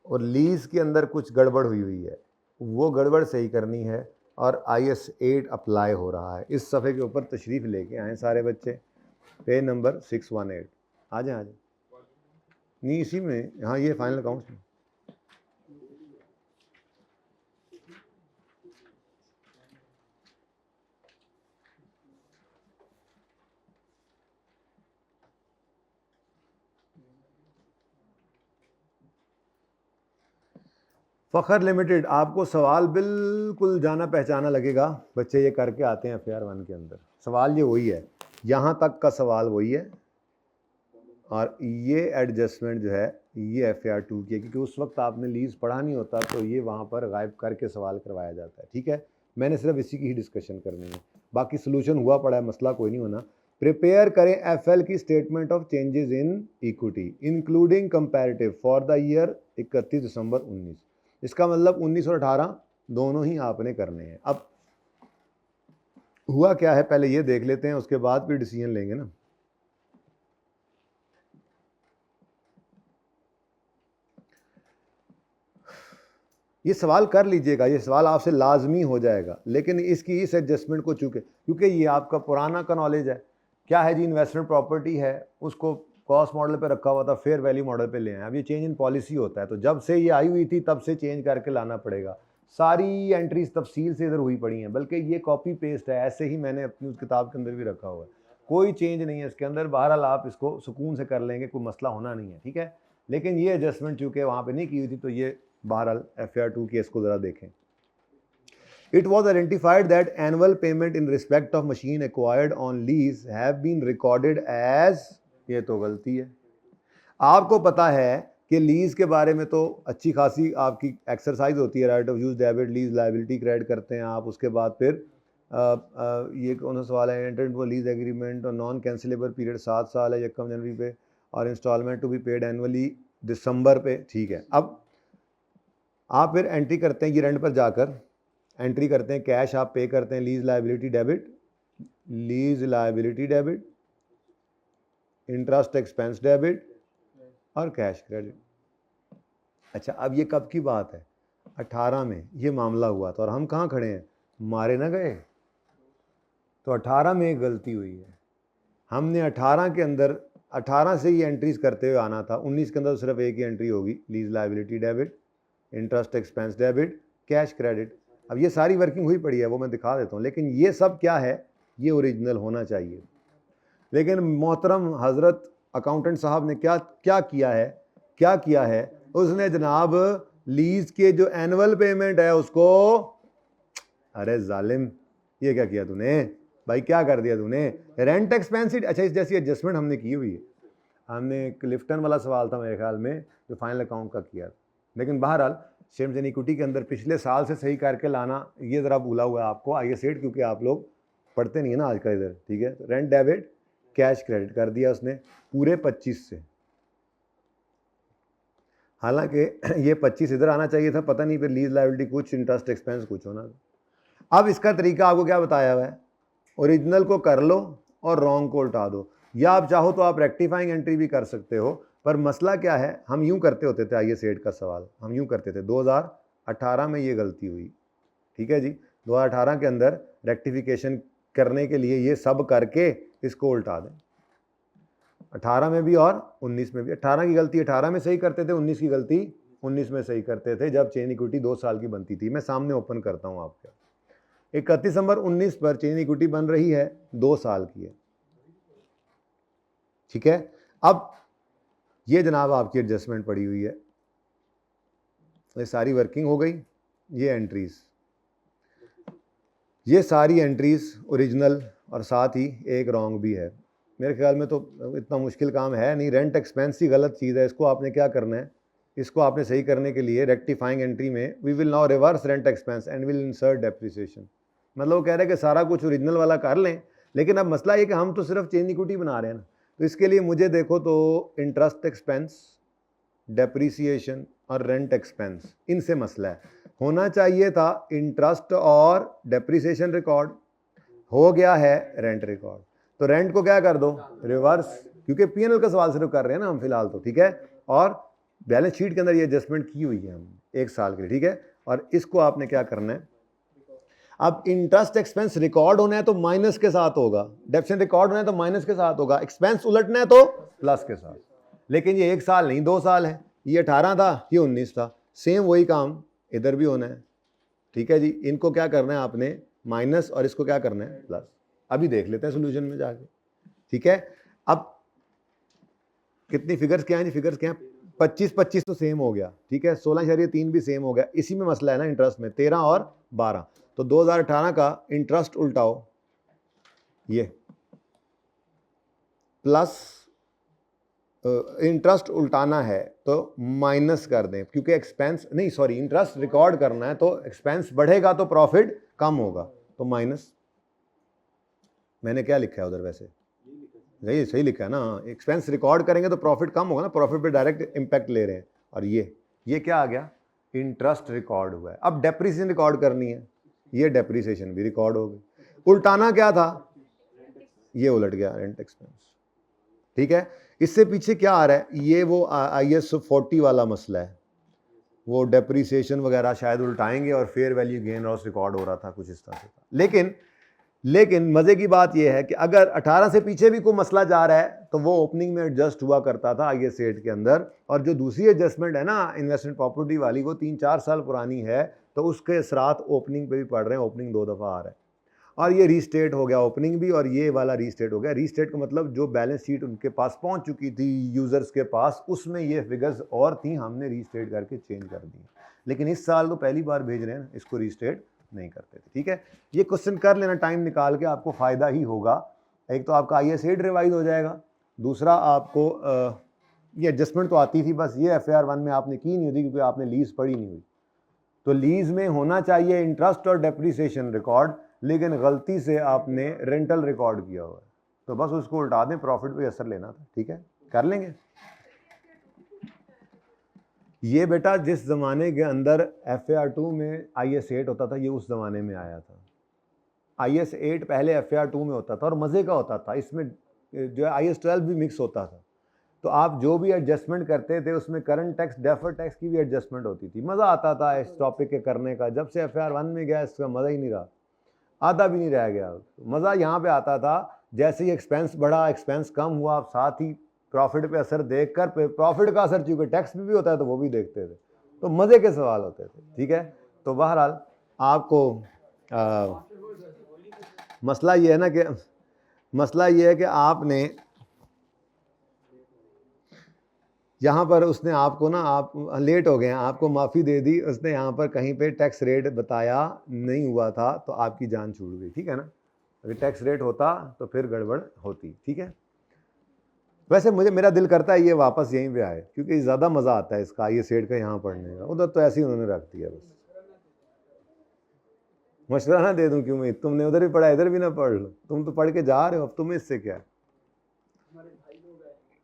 और लीज के अंदर कुछ गड़बड़ हुई है, वो गड़बड़ सही करनी है और IS 8 अप्लाई हो रहा है। इस सफ़े के ऊपर तशरीफ़ लेके आए सारे बच्चे, पेज नंबर 618। आ जाए नहीं इसी में, हाँ ये फाइनल अकाउंट्स में। फ़खर लिमिटेड, आपको सवाल बिल्कुल जाना पहचाना लगेगा, बच्चे ये करके आते हैं FAR 1 के अंदर। सवाल ये वही है, यहाँ तक का सवाल वही है, और ये एडजस्टमेंट जो है ये FAR 2 की है, क्योंकि उस वक्त आपने लीज पढ़ा नहीं होता तो ये वहाँ पर गायब करके सवाल करवाया जाता है, ठीक है। मैंने सिर्फ इसी की ही डिस्कशन करनी है, बाकी सोल्यूशन हुआ पड़ा है, मसला कोई नहीं होना। प्रिपेयर करें FL की statement of changes in equity including comparative for the year 31 दिसंबर 19। इसका मतलब 19 और 18 दोनों ही आपने करने हैं। अब हुआ क्या है पहले ये देख लेते हैं, उसके बाद फिर डिसीजन लेंगे ना। ये सवाल कर लीजिएगा, ये सवाल आपसे लाजमी हो जाएगा, लेकिन इसकी इस एडजस्टमेंट को चूके क्योंकि ये आपका पुराना का नॉलेज है। क्या है जी, इन्वेस्टमेंट प्रॉपर्टी है, उसको कॉस्ट मॉडल पे रखा हुआ था, फेयर वैल्यू मॉडल पे ले आए। अब ये चेंज इन पॉलिसी होता है, तो जब से ये आई हुई थी तब से चेंज करके लाना पड़ेगा। सारी एंट्रीज तफसील से इधर हुई पड़ी हैं, बल्कि ये कॉपी पेस्ट है, ऐसे ही मैंने अपनी उस किताब के अंदर भी रखा हुआ है, कोई चेंज नहीं है इसके अंदर। बहरहाल आप इसको सुकून से कर लेंगे, कोई मसला होना नहीं है, ठीक है। लेकिन ये एडजस्टमेंट चूँकि वहाँ पर नहीं की हुई थी, तो ये बहरहाल FAR 2 केस को ज़रा देखें। It was identified that annual payment in respect of machine acquired on lease have been recorded as, ये तो गलती है। आपको पता है कि लीज के बारे में तो अच्छी खासी आपकी एक्सरसाइज होती है, right of use debit lease liability credit करते हैं आप। उसके बाद फिर ये कौन सा सवाल है, एंटर्ड वो लीज एग्रीमेंट और नॉन कैंसिलेबल पीरियड 7 साल है 1 जनवरी पे, और instalment to be paid annually दिसंबर पे, ठीक है। अब आप फिर एंट्री करते हैं, ये रेंट पर जाकर एंट्री करते हैं, कैश आप पे करते हैं, lease liability debit, lease liability debit, interest expense debit और कैश क्रेडिट। अच्छा, अब ये कब की बात है, 18 में ये मामला हुआ था, और हम कहाँ खड़े हैं, मारे ना गए, तो 18 में एक गलती हुई है। हमने 18 के अंदर 18 से ही एंट्रीज करते हुए आना था, 19 के अंदर तो सिर्फ एक ही एंट्री होगी, lease liability debit, interest expense debit, cash credit. अब ये सारी वर्किंग हुई पड़ी है, वो मैं दिखा देता हूँ, लेकिन ये सब क्या है, ये ओरिजिनल होना चाहिए। लेकिन मोहतरम हज़रत अकाउंटेंट साहब ने क्या क्या किया है, उसने जनाब लीज के जो एनुअल पेमेंट है उसको, अरे जालिम ये क्या किया तूने भाई, क्या कर दिया तूने, रेंट एक्सपेंस। अच्छा, इस जैसी एडजस्टमेंट हमने की हुई है, हमने क्लिफ्टन वाला सवाल था मेरे ख्याल में जो फाइनल अकाउंट का किया, लेकिन बहरहाल शेयर्स एंड इक्विटी के अंदर पिछले साल से सही करके लाना, ये ज़रा भूला हुआ है आपको IS 8, क्योंकि आप लोग पढ़ते नहीं है ना आजकल इधर, ठीक है। रेंट डेबिट कैश क्रेडिट कर दिया उसने पूरे 25 से, हालांकि ये 25 इधर आना चाहिए था, पता नहीं फिर लीज लायबिलिटी कुछ, इंटरेस्ट एक्सपेंस कुछ होना था। अब इसका तरीका आपको क्या बताया हुआ है, ओरिजिनल को कर लो और रॉन्ग को उल्टा दो, या आप चाहो तो आप रेक्टिफाइंग एंट्री भी कर सकते हो। पर मसला क्या है, हम यूं करते होते थे, IS 8 का सवाल हम यूं करते थे, 2018 में ये गलती हुई, ठीक है जी। 2018 के अंदर रेक्टिफिकेशन करने के लिए ये सब करके इसको उल्टा दें, 18 में भी और 19 में भी। 18 की गलती 18 में सही करते थे, 19 की गलती 19 में सही करते थे, जब चेन इक्विटी 2 साल की बनती थी। मैं सामने ओपन करता हूँ आपके, 31 दिसंबर 19 पर चेन इक्विटी बन रही है, 2 साल की है, ठीक है। अब ये जनाब आपकी एडजस्टमेंट पड़ी हुई है, ये सारी वर्किंग हो गई, ये एंट्रीज, ये सारी एंट्रीज ओरिजिनल और साथ ही एक रॉन्ग भी है। मेरे ख्याल में तो इतना मुश्किल काम है नहीं, रेंट एक्सपेंस ही गलत चीज़ है, इसको आपने क्या करना है, इसको आपने सही करने के लिए रेक्टिफाइंग एंट्री में we will now reverse rent expense and will insert depreciation. मतलब वो कह रहे हैं कि सारा कुछ ओरिजिनल वाला कर लें, लेकिन अब मसला ये कि हम तो सिर्फ चेन इक्विटी बना रहे हैं ना, तो इसके लिए मुझे देखो तो इंटरेस्ट एक्सपेंस, डेप्रीसिएशन और रेंट एक्सपेंस, इनसे मसला है। होना चाहिए था इंटरेस्ट और डेप्रीसिएशन रिकॉर्ड, हो गया है रेंट रिकॉर्ड, तो रेंट को क्या कर दो, रिवर्स क्योंकि पीएनएल का सवाल सिर्फ कर रहे हैं ना हम फिलहाल तो, ठीक है। और बैलेंस शीट के अंदर ये एडजस्टमेंट की हुई है हम 1 साल के लिए, ठीक है। और इसको आपने क्या करना है, अब इंटरेस्ट एक्सपेंस रिकॉर्ड होना है तो माइनस के साथ होगा, डेबिट रिकॉर्ड होना है तो माइनस के साथ होगा, एक्सपेंस उलटना है तो प्लस के साथ। लेकिन ये 1 साल नहीं 2 साल है, ये 18 था ये 19 था, सेम वही काम इधर भी होना है, ठीक है जी। इनको क्या करना है आपने माइनस और इसको क्या करना है प्लस। अभी देख लेते हैं सोल्यूशन में जाके, ठीक है। अब कितनी फिगर्स क्या हैं जी, फिगर्स क्या हैं, 25 तो सेम हो गया, ठीक है। 16.3 भी सेम हो गया, इसी में मसला है ना इंटरेस्ट में, 13 और 12। तो 2018 का इंटरेस्ट उल्टाओ, ये प्लस इंटरेस्ट उल्टाना है तो माइनस कर दें, क्योंकि एक्सपेंस नहीं सॉरी इंटरेस्ट रिकॉर्ड करना है तो एक्सपेंस बढ़ेगा तो प्रॉफिट कम होगा, तो माइनस। मैंने क्या लिखा है उधर, वैसे सही लिखा है ना, एक्सपेंस रिकॉर्ड करेंगे तो प्रॉफिट कम होगा ना, प्रॉफिट पे डायरेक्ट इम्पैक्ट ले रहे हैं। और ये क्या आ गया, इंटरेस्ट रिकॉर्ड हुआ है। अब डेप्रीसिएशन रिकॉर्ड करनी है, ये डेप्रीसिएशन भी रिकॉर्ड हो गई। उल्टाना क्या था, ये उलट गया रेंट एक्सपेंस, ठीक है। इससे पीछे क्या आ रहा है, ये वो IAS 40 वाला मसला है, वो डेप्रीसिएशन वगैरह शायद उल्टाएंगे और fair value gain loss record हो रहा था कुछ इस तरह से। लेकिन मजे की बात यह है कि अगर 18 से पीछे भी कोई मसला जा रहा है तो वो ओपनिंग में एडजस्ट हुआ करता था IAS 8 के अंदर, और जो दूसरी एडजस्टमेंट है ना इन्वेस्टमेंट प्रॉपर्टी वाली, वो 3-4 साल पुरानी है, तो उसके असरात ओपनिंग पे भी पड़ रहे हैं। ओपनिंग 2 दफ़ा आ रहा है और ये रीस्टेट हो गया ओपनिंग भी, और ये वाला रीस्टेट हो गया। रीस्टेट का मतलब जो बैलेंस शीट उनके पास पहुंच चुकी थी यूजर्स के पास, उसमें ये फिगर्स और थी, हमने रीस्टेट करके चेंज कर दी। लेकिन इस साल तो पहली बार भेज रहे हैं ना, इसको रीस्टेट नहीं करते थे, ठीक है। ये क्वेश्चन कर लेना टाइम निकाल के, आपको फ़ायदा ही होगा। एक तो आपका IAS 8 रिवाइज हो जाएगा, दूसरा आपको ये एडजस्टमेंट तो आती थी, बस ये FAR 1 में आपने की नहीं होती क्योंकि आपने लीज पढ़ी नहीं हुई। तो लीज में होना चाहिए इंटरेस्ट और डेप्रीसिएशन रिकॉर्ड, लेकिन गलती से आपने रेंटल रिकॉर्ड किया हुआ है, तो बस उसको उल्टा दें, प्रॉफिट पे असर लेना था, ठीक है, कर लेंगे। ये बेटा जिस ज़माने के अंदर FAR 2 में IAS 8 होता था, ये उस ज़माने में आया था। IAS 8 पहले FAR 2 में होता था और मज़े का होता था, इसमें जो है IAS 12 भी मिक्स होता था। तो आप जो भी एडजस्टमेंट करते थे उसमें करंट टैक्स डेफर्ड टैक्स की भी एडजस्टमेंट होती थी। मज़ा आता था इस टॉपिक के करने का। जब से FAR 1 में गया इसका मज़ा ही नहीं रहा, आधा भी नहीं रह गया। मज़ा यहाँ पे आता था जैसे ही एक्सपेंस बढ़ा, एक्सपेंस कम हुआ, साथ ही प्रॉफिट पे असर देखकर, प्रॉफिट का असर चूँकि टैक्स भी होता है तो वो भी देखते थे, तो मज़े के सवाल होते थे, ठीक है। तो बहरहाल आपको मसला ये है ना कि आपने यहाँ पर उसने आपको ना, आप लेट हो गए हैं, आपको माफ़ी दे दी उसने, यहाँ पर कहीं पे टैक्स रेट बताया नहीं हुआ था तो आपकी जान छूट गई, ठीक है ना। अगर टैक्स रेट होता तो फिर गड़बड़ होती, ठीक है। वैसे मेरा दिल करता है ये वापस यहीं पे आए, क्योंकि ज़्यादा मज़ा आता है इसका IAS 8 का यहाँ पढ़ने का। उधर तो ऐसे ही उन्होंने रख दिया, बस मशवरा ना दे दूँ क्यों मैं, तुमने उधर भी पढ़ा इधर भी ना पढ़ लो, तुम तो पढ़ के जा रहे हो, अब तुम्हें इससे क्या है।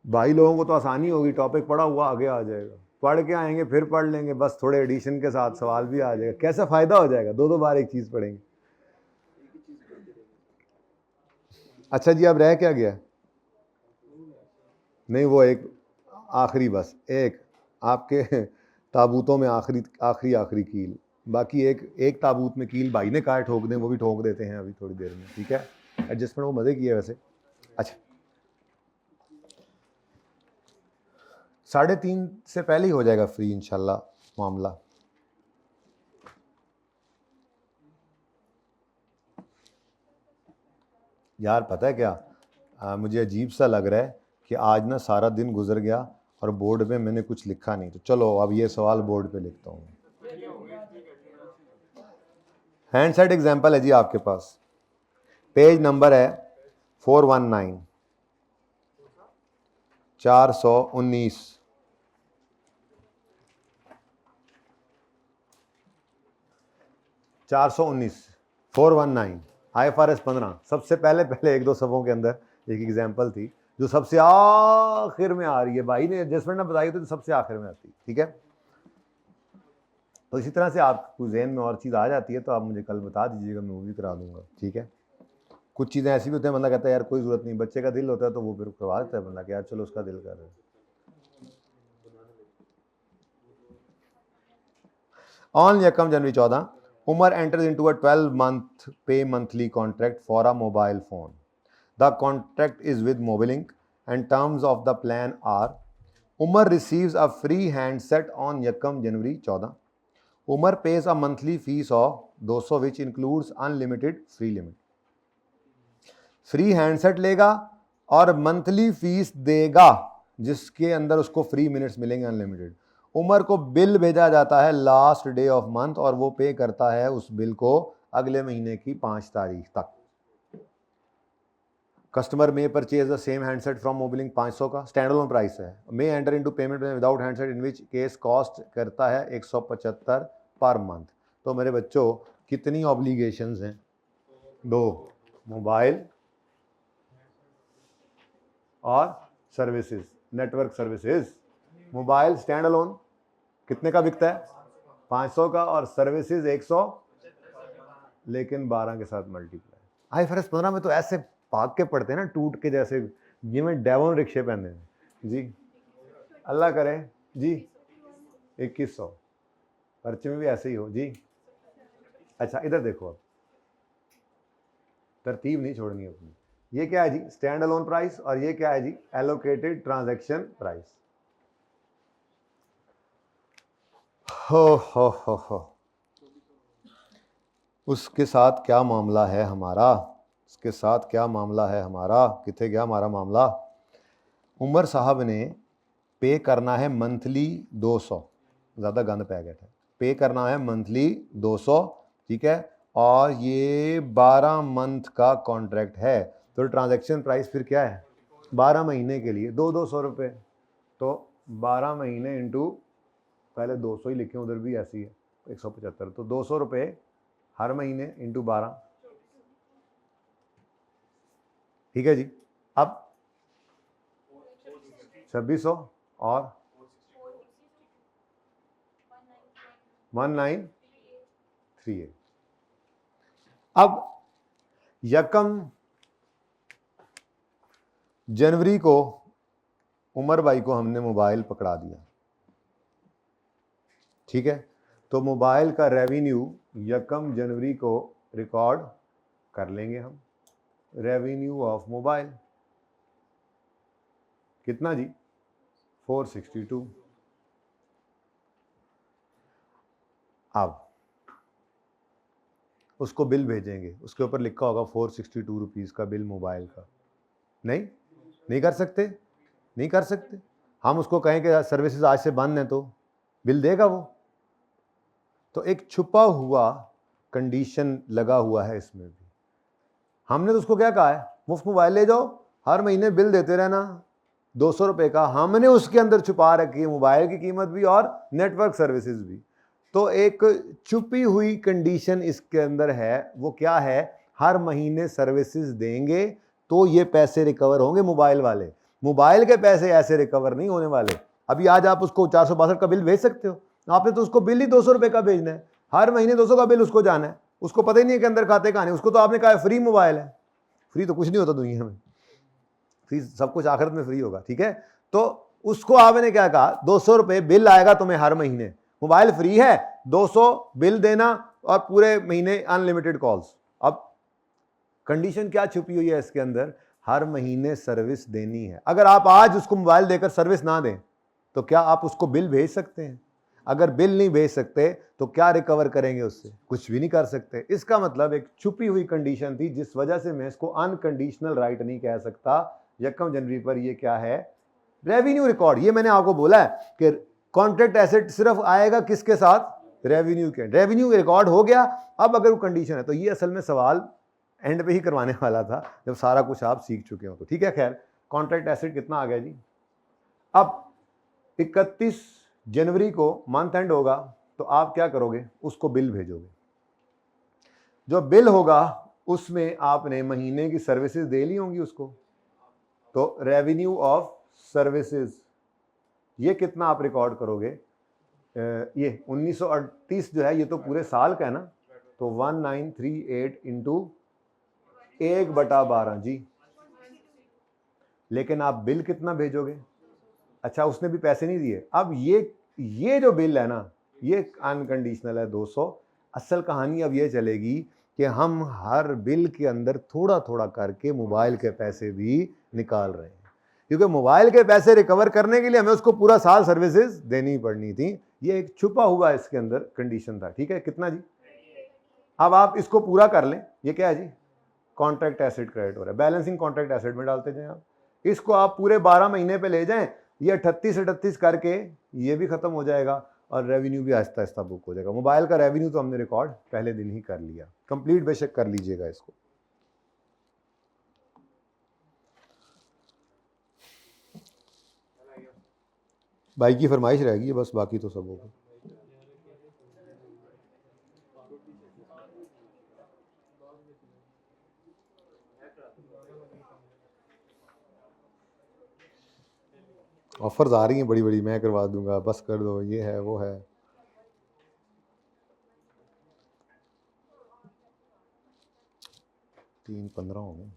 भाई लोगों को तो आसानी होगी, टॉपिक पढ़ा हुआ आगे आ जाएगा, पढ़ के आएंगे फिर पढ़ लेंगे, बस थोड़े एडिशन के साथ सवाल भी आ जाएगा। कैसा फ़ायदा हो जाएगा, 2-2 बार एक चीज़ पढ़ेंगे। अच्छा जी, अब रह क्या गया, नहीं वो एक आखिरी, बस एक आपके ताबूतों में आखिरी कील, बाकी एक ताबूत में कील भाई ने कहा ठोक दें, वो भी ठोक देते हैं अभी थोड़ी देर में, ठीक है। एडजस्टमेंट वो मज़े की है वैसे। अच्छा 3:30 से पहले ही हो जाएगा फ्री इंशाल्लाह मामला। यार पता है क्या, मुझे अजीब सा लग रहा है कि आज ना सारा दिन गुजर गया और बोर्ड पे मैंने कुछ लिखा नहीं, तो चलो अब ये सवाल बोर्ड पे लिखता हूँ। हैंड सेट एग्जाम्पल है जी आपके पास, पेज नंबर है 419, 419, IFRS 15। सबसे पहले 1-2 सफ़ों के अंदर एक एग्जाम्पल थी जो सबसे आखिर में आ रही है, भाई ने एडजस्टमेंट ना बताई तो सबसे आखिर में आती, ठीक है। तो इसी तरह से आपको जहन में और चीज़ आ जाती है तो आप मुझे कल बता दीजिएगा, मैं वो भी करा दूंगा, ठीक है। कुछ चीज़ें ऐसी भी होती हैं बंदा कहता है यार कोई ज़रूरत नहीं, बच्चे का दिल होता है तो वो फिर करवा देता है बंदा कि यार चलो उसका दिल कर रहा है। On Yakam January 14, Umar enters into a 12-month pay monthly contract for a mobile phone. The contract is with Mobilink and terms of the plan are: Umar receives a free handset on Yakam January 14. Umar pays a monthly fees of 200 which includes unlimited free limit. Free handset लेगा और monthly fees देगा जिसके अंदर उसको free minutes मिलेंगे unlimited. Umar को bill भेजा जाता है लास्ट डे ऑफ मंथ और वो पे करता है उस बिल को अगले महीने की 5 तारीख तक। Customer may purchase the same handset from Mobilink 500 का स्टैंड अलोन प्राइस है। May enter into payment without handset in which case cost करता है 175 पर मंथ। तो मेरे बच्चों कितनी ऑब्लिगेशंस हैं? 2, मोबाइल और services, network services. Mobile stand alone कितने का बिकता है? 500 का, और सर्विसेज 100, लेकिन 12 के साथ मल्टीप्लाई। IFRS 15 में तो ऐसे भाग के पड़ते हैं ना, टूट के जैसे ये में डेवोन रिक्शे पहने हैं जी। अल्लाह करे जी 2100, पर्चे में भी ऐसे ही हो जी। अच्छा इधर देखो, अब तरतीब नहीं छोड़नी अपनी। ये क्या है जी? स्टैंड अलोन प्राइस, और ये क्या है जी? Allocated transaction price. हो उसके साथ क्या मामला है हमारा? उसके साथ क्या मामला है हमारा? किथे गया हमारा मामला? उमर साहब ने पे करना है मंथली 200, ज़्यादा गंद पै गया था। पे करना है मंथली 200, ठीक है, और ये 12 मंथ का कॉन्ट्रैक्ट है। तो ट्रांजैक्शन प्राइस फिर क्या है? 12 महीने के लिए 200 रुपये। तो 12 महीने इंटू, पहले 200 ही लिखे, उधर भी ऐसी है 175, तो 200 रुपये हर महीने इंटू 12, ठीक है जी। अब 2600 और 1938। अब यकम जनवरी को उमर भाई को हमने मोबाइल पकड़ा दिया, ठीक है। तो मोबाइल का रेवेन्यू यकम जनवरी को रिकॉर्ड कर लेंगे हम। रेवेन्यू ऑफ मोबाइल कितना जी? 462। अब उसको बिल भेजेंगे, उसके ऊपर लिखा होगा 462 रुपीज़ का बिल मोबाइल का। नहीं कर सकते, नहीं कर सकते। हम उसको कहें कि सर्विसेज आज से बंद हैं, तो बिल देगा वो। तो एक छुपा हुआ कंडीशन लगा हुआ है इसमें भी। हमने तो उसको क्या कहा है? मुफ्त मोबाइल ले जाओ, हर महीने बिल देते रहना 200 रुपये का। हमने उसके अंदर छुपा रखी है मोबाइल की कीमत भी और नेटवर्क सर्विसेज भी। तो एक छुपी हुई कंडीशन इसके अंदर है, वो क्या है? हर महीने सर्विसेज देंगे तो ये पैसे रिकवर होंगे मोबाइल वाले। मोबाइल के पैसे ऐसे रिकवर नहीं होने वाले। अभी आज आप उसको 462 का बिल भेज सकते हो, आपने तो उसको बिल ही 200 रुपये का भेजना है, हर महीने 200 का बिल उसको जाना है। उसको पता ही नहीं है कि अंदर खाते कहां है। उसको तो आपने कहा फ्री मोबाइल है। फ्री तो कुछ नहीं होता दुनिया में, फ्री सब कुछ आखिरत में फ्री होगा, ठीक है। तो उसको आपने क्या कहा? 200 रुपये बिल आएगा तुम्हें हर महीने, मोबाइल फ्री है, 200 बिल देना और पूरे महीने अनलिमिटेड कॉल्स। अब कंडीशन क्या छुपी हुई है इसके अंदर? हर महीने सर्विस देनी है। अगर आप आज उसको मोबाइल देकर सर्विस ना दें तो क्या आप उसको बिल भेज सकते हैं? अगर बिल नहीं भेज सकते तो क्या रिकवर करेंगे उससे? कुछ भी नहीं कर सकते। इसका मतलब एक छुपी हुई कंडीशन थी जिस वजह से मैं इसको अनकंडीशनल राइट नहीं कह सकता। यकम जनवरी पर ये क्या है? Revenue record. ये मैंने आपको बोला है कि कॉन्ट्रैक्ट एसेट सिर्फ आएगा किसके साथ? रेवेन्यू के। रेवेन्यू रिकॉर्ड हो गया। अब अगर वो कंडीशन है तो ये असल में सवाल एंड पे ही करवाने वाला था जब सारा कुछ आप सीख चुके हो तो, ठीक है। खैर, कॉन्ट्रैक्ट एसेट कितना आ गया जी? अब 31 जनवरी को मंथ एंड होगा तो आप क्या करोगे? उसको बिल भेजोगे। जो बिल होगा उसमें आपने महीने की सर्विसेज दे ली होंगी उसको, तो रेवेन्यू ऑफ सर्विसेज ये कितना आप रिकॉर्ड करोगे? ये 1938 जो है ये तो पूरे साल का है ना, तो 1938 इंटू 1/12 जी। लेकिन आप बिल कितना भेजोगे? अच्छा, उसने भी पैसे नहीं दिए। अब ये जो बिल है ना, ये अनकंडीशनल है 200। असल कहानी अब ये चलेगी कि हम हर बिल के अंदर थोड़ा थोड़ा करके मोबाइल के पैसे भी निकाल रहे हैं, क्योंकि मोबाइल के पैसे रिकवर करने के लिए हमें उसको पूरा साल सर्विसेज देनी पड़नी थी। ये एक छुपा हुआ इसके अंदर कंडीशन था। ठीक है, कितना जी? अब आप इसको पूरा कर लें। ये क्या है जी? कॉन्ट्रैक्ट एसेट क्रेडिट हो रहा है, बैलेंसिंग कॉन्ट्रैक्ट एसेट में डालते जाएं आप। इसको आप पूरे 12 महीने पे ले जाएं, ये 38 करके ये भी खत्म हो जाएगा और रेवेन्यू भी आहिस्ता आहिस्ता बुक हो जाएगा। मोबाइल का रेवेन्यू तो हमने रिकॉर्ड पहले दिन ही कर लिया। कंप्लीट बेशक कर लीजिएगा इसको। भाई की फरमाइश रहेगी बस, बाकी तो सब होगा। ऑफर्स आ रही हैं बड़ी बड़ी, मैं करवा दूंगा, बस कर दो, ये है वो है। तीन 15 हो गए।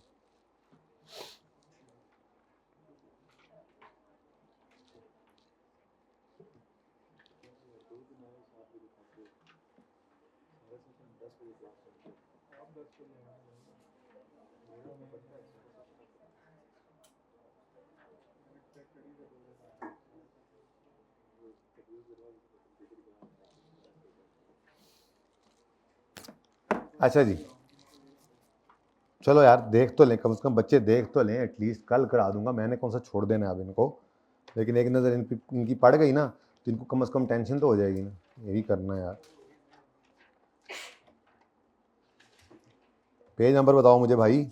अच्छा जी, चलो यार देख तो लें, कम से कम बच्चे देख तो लें एटलीस्ट। कल करा दूंगा, मैंने कौन सा छोड़ देना अब इनको, लेकिन एक नज़र इनकी पड़ गई ना तो इनको कम से कम टेंशन तो हो जाएगी ना। ये भी करना है यार। पेज नंबर बताओ मुझे भाई।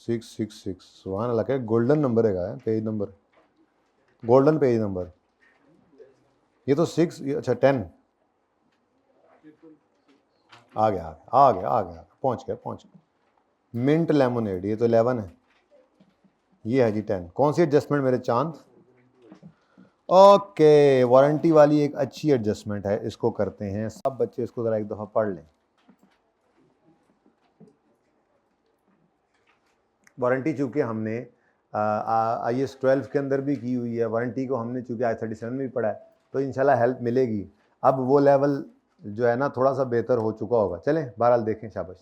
666 सुभान अल्लाह, क्या गोल्डन नंबर है page number, golden page number. ये तो 6, अच्छा 10 आ गया आ गया आ गया, पहुंच गया। मिंट लेमोनेड, ये तो 11 है। ये है जी 10। कौन सी एडजस्टमेंट मेरे चांद? ओके, वारंटी वाली एक अच्छी एडजस्टमेंट है, इसको करते हैं। सब बच्चे इसको ज़रा एक दफ़ा पढ़ लें। वारंटी चूँकि हमने IAS 12 के अंदर भी की हुई है, वारंटी को हमने चूँकि I37 में भी पढ़ा है, तो इंशाल्लाह हेल्प मिलेगी। अब वो लेवल जो है ना थोड़ा सा बेहतर हो चुका होगा। चलें बहरहाल देखें, शाबाश।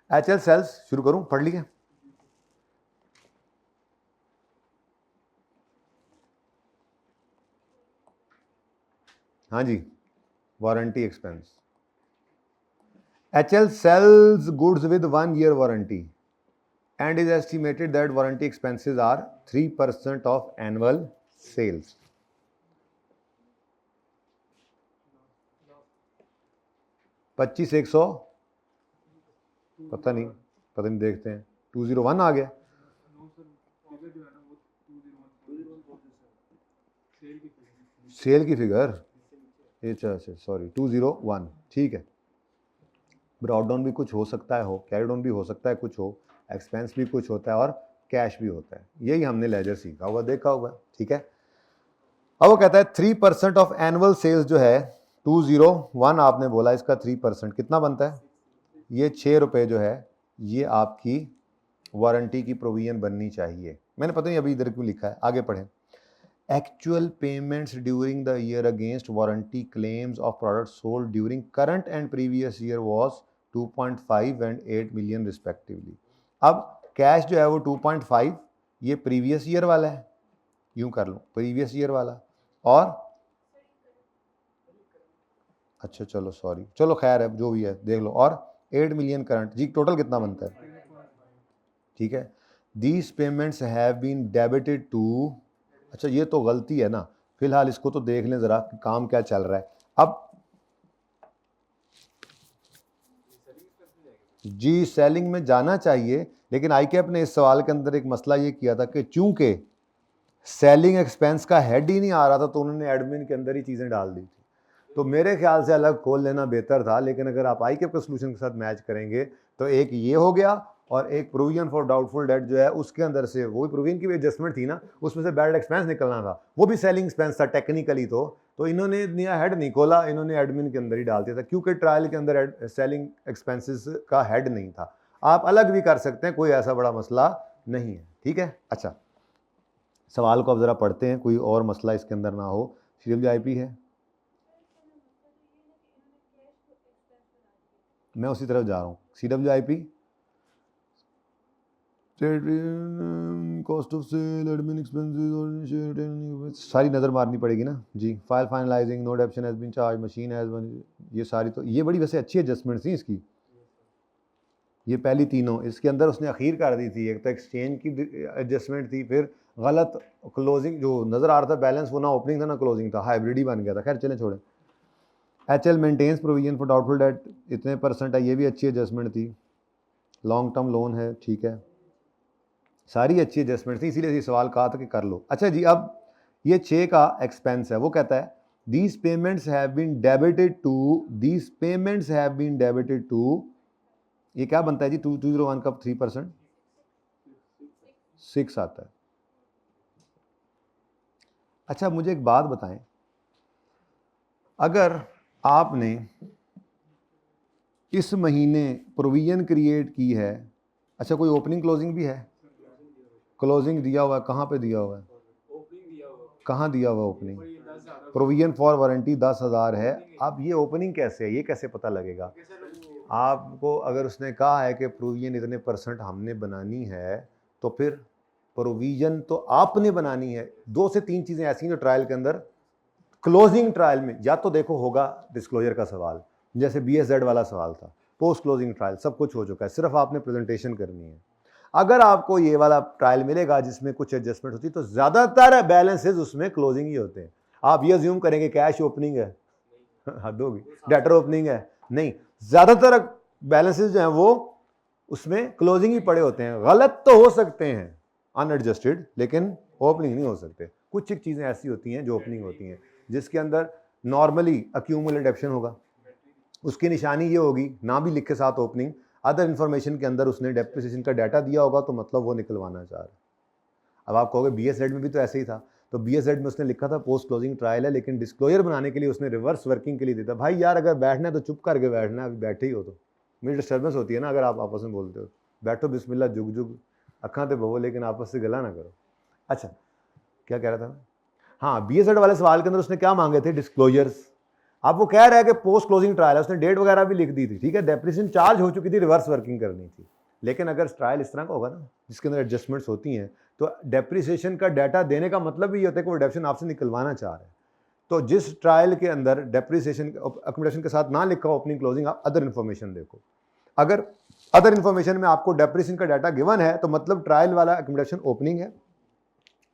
HL सेल्स शुरू करूं? पढ़ लिए? हाँ जी, warranty expense. HL sells goods with 1 year warranty and is estimated that warranty expenses are 3% of annual sales. पच्चीस 100 पता नहीं देखते हैं। 201 आ गया। सेल की फिगर, अच्छा सॉरी 201, ठीक है। ब्रॉड डाउन भी कुछ हो सकता है, हो कैरी डाउन भी हो सकता है, कुछ हो एक्सपेंस भी कुछ होता है और कैश भी होता है। यही हमने लेजर सीखा हुआ, देखा हुआ, ठीक है। अब वो कहता है 3% ऑफ एनुअल सेल्स जो है 201 आपने बोला, इसका 3% कितना बनता है? ये 6 रुपये जो है ये आपकी वारंटी की प्रोविजन बननी चाहिए। मैंने पता नहीं अभी इधर क्यों लिखा है, आगे पढ़ें। Actual payments during the year against warranty claims of products sold during current and previous year was 2.5 and 8 million respectively. अब कैश जो है वो 2.5, ये प्रीवियस ईयर वाला है, यूं कर लो प्रीवियस ईयर वाला, और अच्छा चलो सॉरी, चलो खैर है जो भी है देख लो, और 8 मिलियन करंट। जी टोटल कितना बनता है? ठीक है, these payments have been debited to, अच्छा ये तो गलती है ना, फिलहाल इसको तो देख लें ज़रा कि काम क्या चल रहा है। अब जी सेलिंग में जाना चाहिए, लेकिन ICAP ने इस सवाल के अंदर एक मसला ये किया था कि चूंकि सेलिंग एक्सपेंस का हेड ही नहीं आ रहा था तो उन्होंने एडमिन के अंदर ही चीज़ें डाल दी थी। तो मेरे ख्याल से अलग खोल लेना बेहतर था, लेकिन अगर आप ICAP के सोल्यूशन के साथ मैच करेंगे तो एक ये हो गया और एक प्रोविजन फॉर डाउटफुल डेट जो है उसके अंदर से वो प्रोविजन की भी एडजस्टमेंट थी ना, उसमें से बैड एक्सपेंस निकलना था, वो भी सेलिंग एक्सपेंस था टेक्निकली। तो इन्होंने नया हेड नहीं खोला, इन्होंने एडमिन के अंदर ही डाल दिया था, क्योंकि ट्रायल के अंदर सेलिंग एक्सपेंसेस का हेड नहीं था। आप अलग भी कर सकते हैं, कोई ऐसा बड़ा मसला नहीं है, ठीक है। अच्छा, सवाल को अब ज़रा पढ़ते हैं, कोई और मसला इसके अंदर ना हो। CWIP है, मैं उसी तरफ जा रहा हूँ। CWIP cost of sale, admin expenses, सारी नज़र मारनी पड़ेगी ना जी। File finalising, no depreciation has been charge, machine has been, ये सारी तो ये बड़ी वैसे अच्छी एडजस्टमेंट थी इसकी, ये पहली तीनों इसके अंदर उसने अखीर कर दी थी। एक तो एक्सचेंज की एडजस्टमेंट थी, फिर गलत क्लोजिंग जो नज़र आ रहा था बैलेंस, वो ना ओपनिंग था ना क्लोजिंग था, हाइब्रिड ही बन गया था। खैर चलें छोड़ें। HL maintains provision for doubtful debt, इतने % है, ये भी अच्छी एडजस्टमेंट थी। लॉन्ग टर्म लोन है, ठीक है, सारी अच्छी एडजस्टमेंट थी, इसीलिए सवाल कहा था कि कर लो। अच्छा जी, अब ये 6 का एक्सपेंस है, वो कहता है these payments have been debited to, these payments have been debited to, ये क्या बनता है जी 2201 का 3%? 6 आता है। अच्छा मुझे एक बात बताएं, अगर आपने इस महीने प्रोविजन क्रिएट की है, अच्छा कोई ओपनिंग क्लोजिंग भी है? क्लोजिंग दिया हुआ है, कहाँ पे दिया हुआ है? कहाँ दिया हुआ ओपनिंग? प्रोविजन फॉर वारंटी 10,000 है। अब ये ओपनिंग कैसे है, ये कैसे पता लगेगा आपको? अगर उसने कहा है कि प्रोविजन इतने % हमने बनानी है, तो फिर प्रोविजन तो आपने बनानी है। 2 से 3 चीज़ें ऐसी हैं जो ट्रायल के अंदर, क्लोजिंग ट्रायल में या तो देखो होगा डिस्क्लोजर का सवाल, जैसे BSZ वाला सवाल था, पोस्ट क्लोजिंग ट्रायल सब कुछ हो चुका है, सिर्फ आपने प्रेजेंटेशन करनी है। अगर आपको ये वाला ट्रायल मिलेगा जिसमें कुछ एडजस्टमेंट होती है, तो ज़्यादातर बैलेंसेज उसमें क्लोजिंग ही होते हैं। आप ये अज्यूम करेंगे कैश ओपनिंग है, हद होगी, डेटर ओपनिंग है, नहीं, ज़्यादातर बैलेंसेज जो हैं वो उसमें क्लोजिंग ही पड़े होते हैं। गलत तो हो सकते हैं अनएडजस्टेड, लेकिन ओपनिंग नहीं हो सकते। कुछ एक चीज़ें ऐसी होती हैं जो ओपनिंग होती हैं, जिसके अंदर नॉर्मली अक्यूमुलेट ऑप्शन होगा, उसकी निशानी ये होगी, ना भी लिखे साथ ओपनिंग, अदर इन्फॉर्मेशन के अंदर उसने डेप्रिसिएशन का डाटा दिया होगा, तो मतलब वो निकलवाना चाह रहा है। अब आप कहोगे BSZ में भी तो ऐसे ही था, तो BSZ में उसने लिखा था पोस्ट क्लोजिंग ट्रायल है, लेकिन डिस्क्लोजर बनाने के लिए उसने रिवर्स वर्किंग के लिए देता। भाई यार अगर बैठना है तो चुप करके बैठना है, अभी बैठे ही हो तो मेरी डिस्टर्बेंस होती है ना अगर आप आपस में बोलते हो। बैठो बिस्मिल्लाह जुग जुग, अखा तो बहो, लेकिन आपस से गला ना करो। अच्छा क्या कह रहा था? हाँ, BSZ वाले सवाल के अंदर उसने क्या मांगे थे? डिस्क्लोजर्स। अब वो कह रहा है कि पोस्ट क्लोजिंग ट्रायल है, उसने डेट वगैरह भी लिख दी थी, ठीक है, डेप्रिसिएशन चार्ज हो चुकी थी, रिवर्स वर्किंग करनी थी। लेकिन अगर ट्रायल इस तरह का होगा ना जिसके अंदर एडजस्टमेंट्स होती हैं, तो डेप्रिसिएशन का डाटा देने का मतलब भी ये होता है कि वो डेप्रिसिएशन आपसे निकलवाना चाह रहा है। तो जिस ट्रायल के अंदर डेप्रिसिएशन अकोमोडेशन के साथ ना लिखा हो ओपनिंग क्लोजिंग, आप अदर इन्फॉर्मेशन देखो। अगर अदर इन्फॉर्मेशन में आपको डेप्रिसिएशन का डाटा गिवन है, तो मतलब ट्रायल वाला अकोमोडेशन ओपनिंग है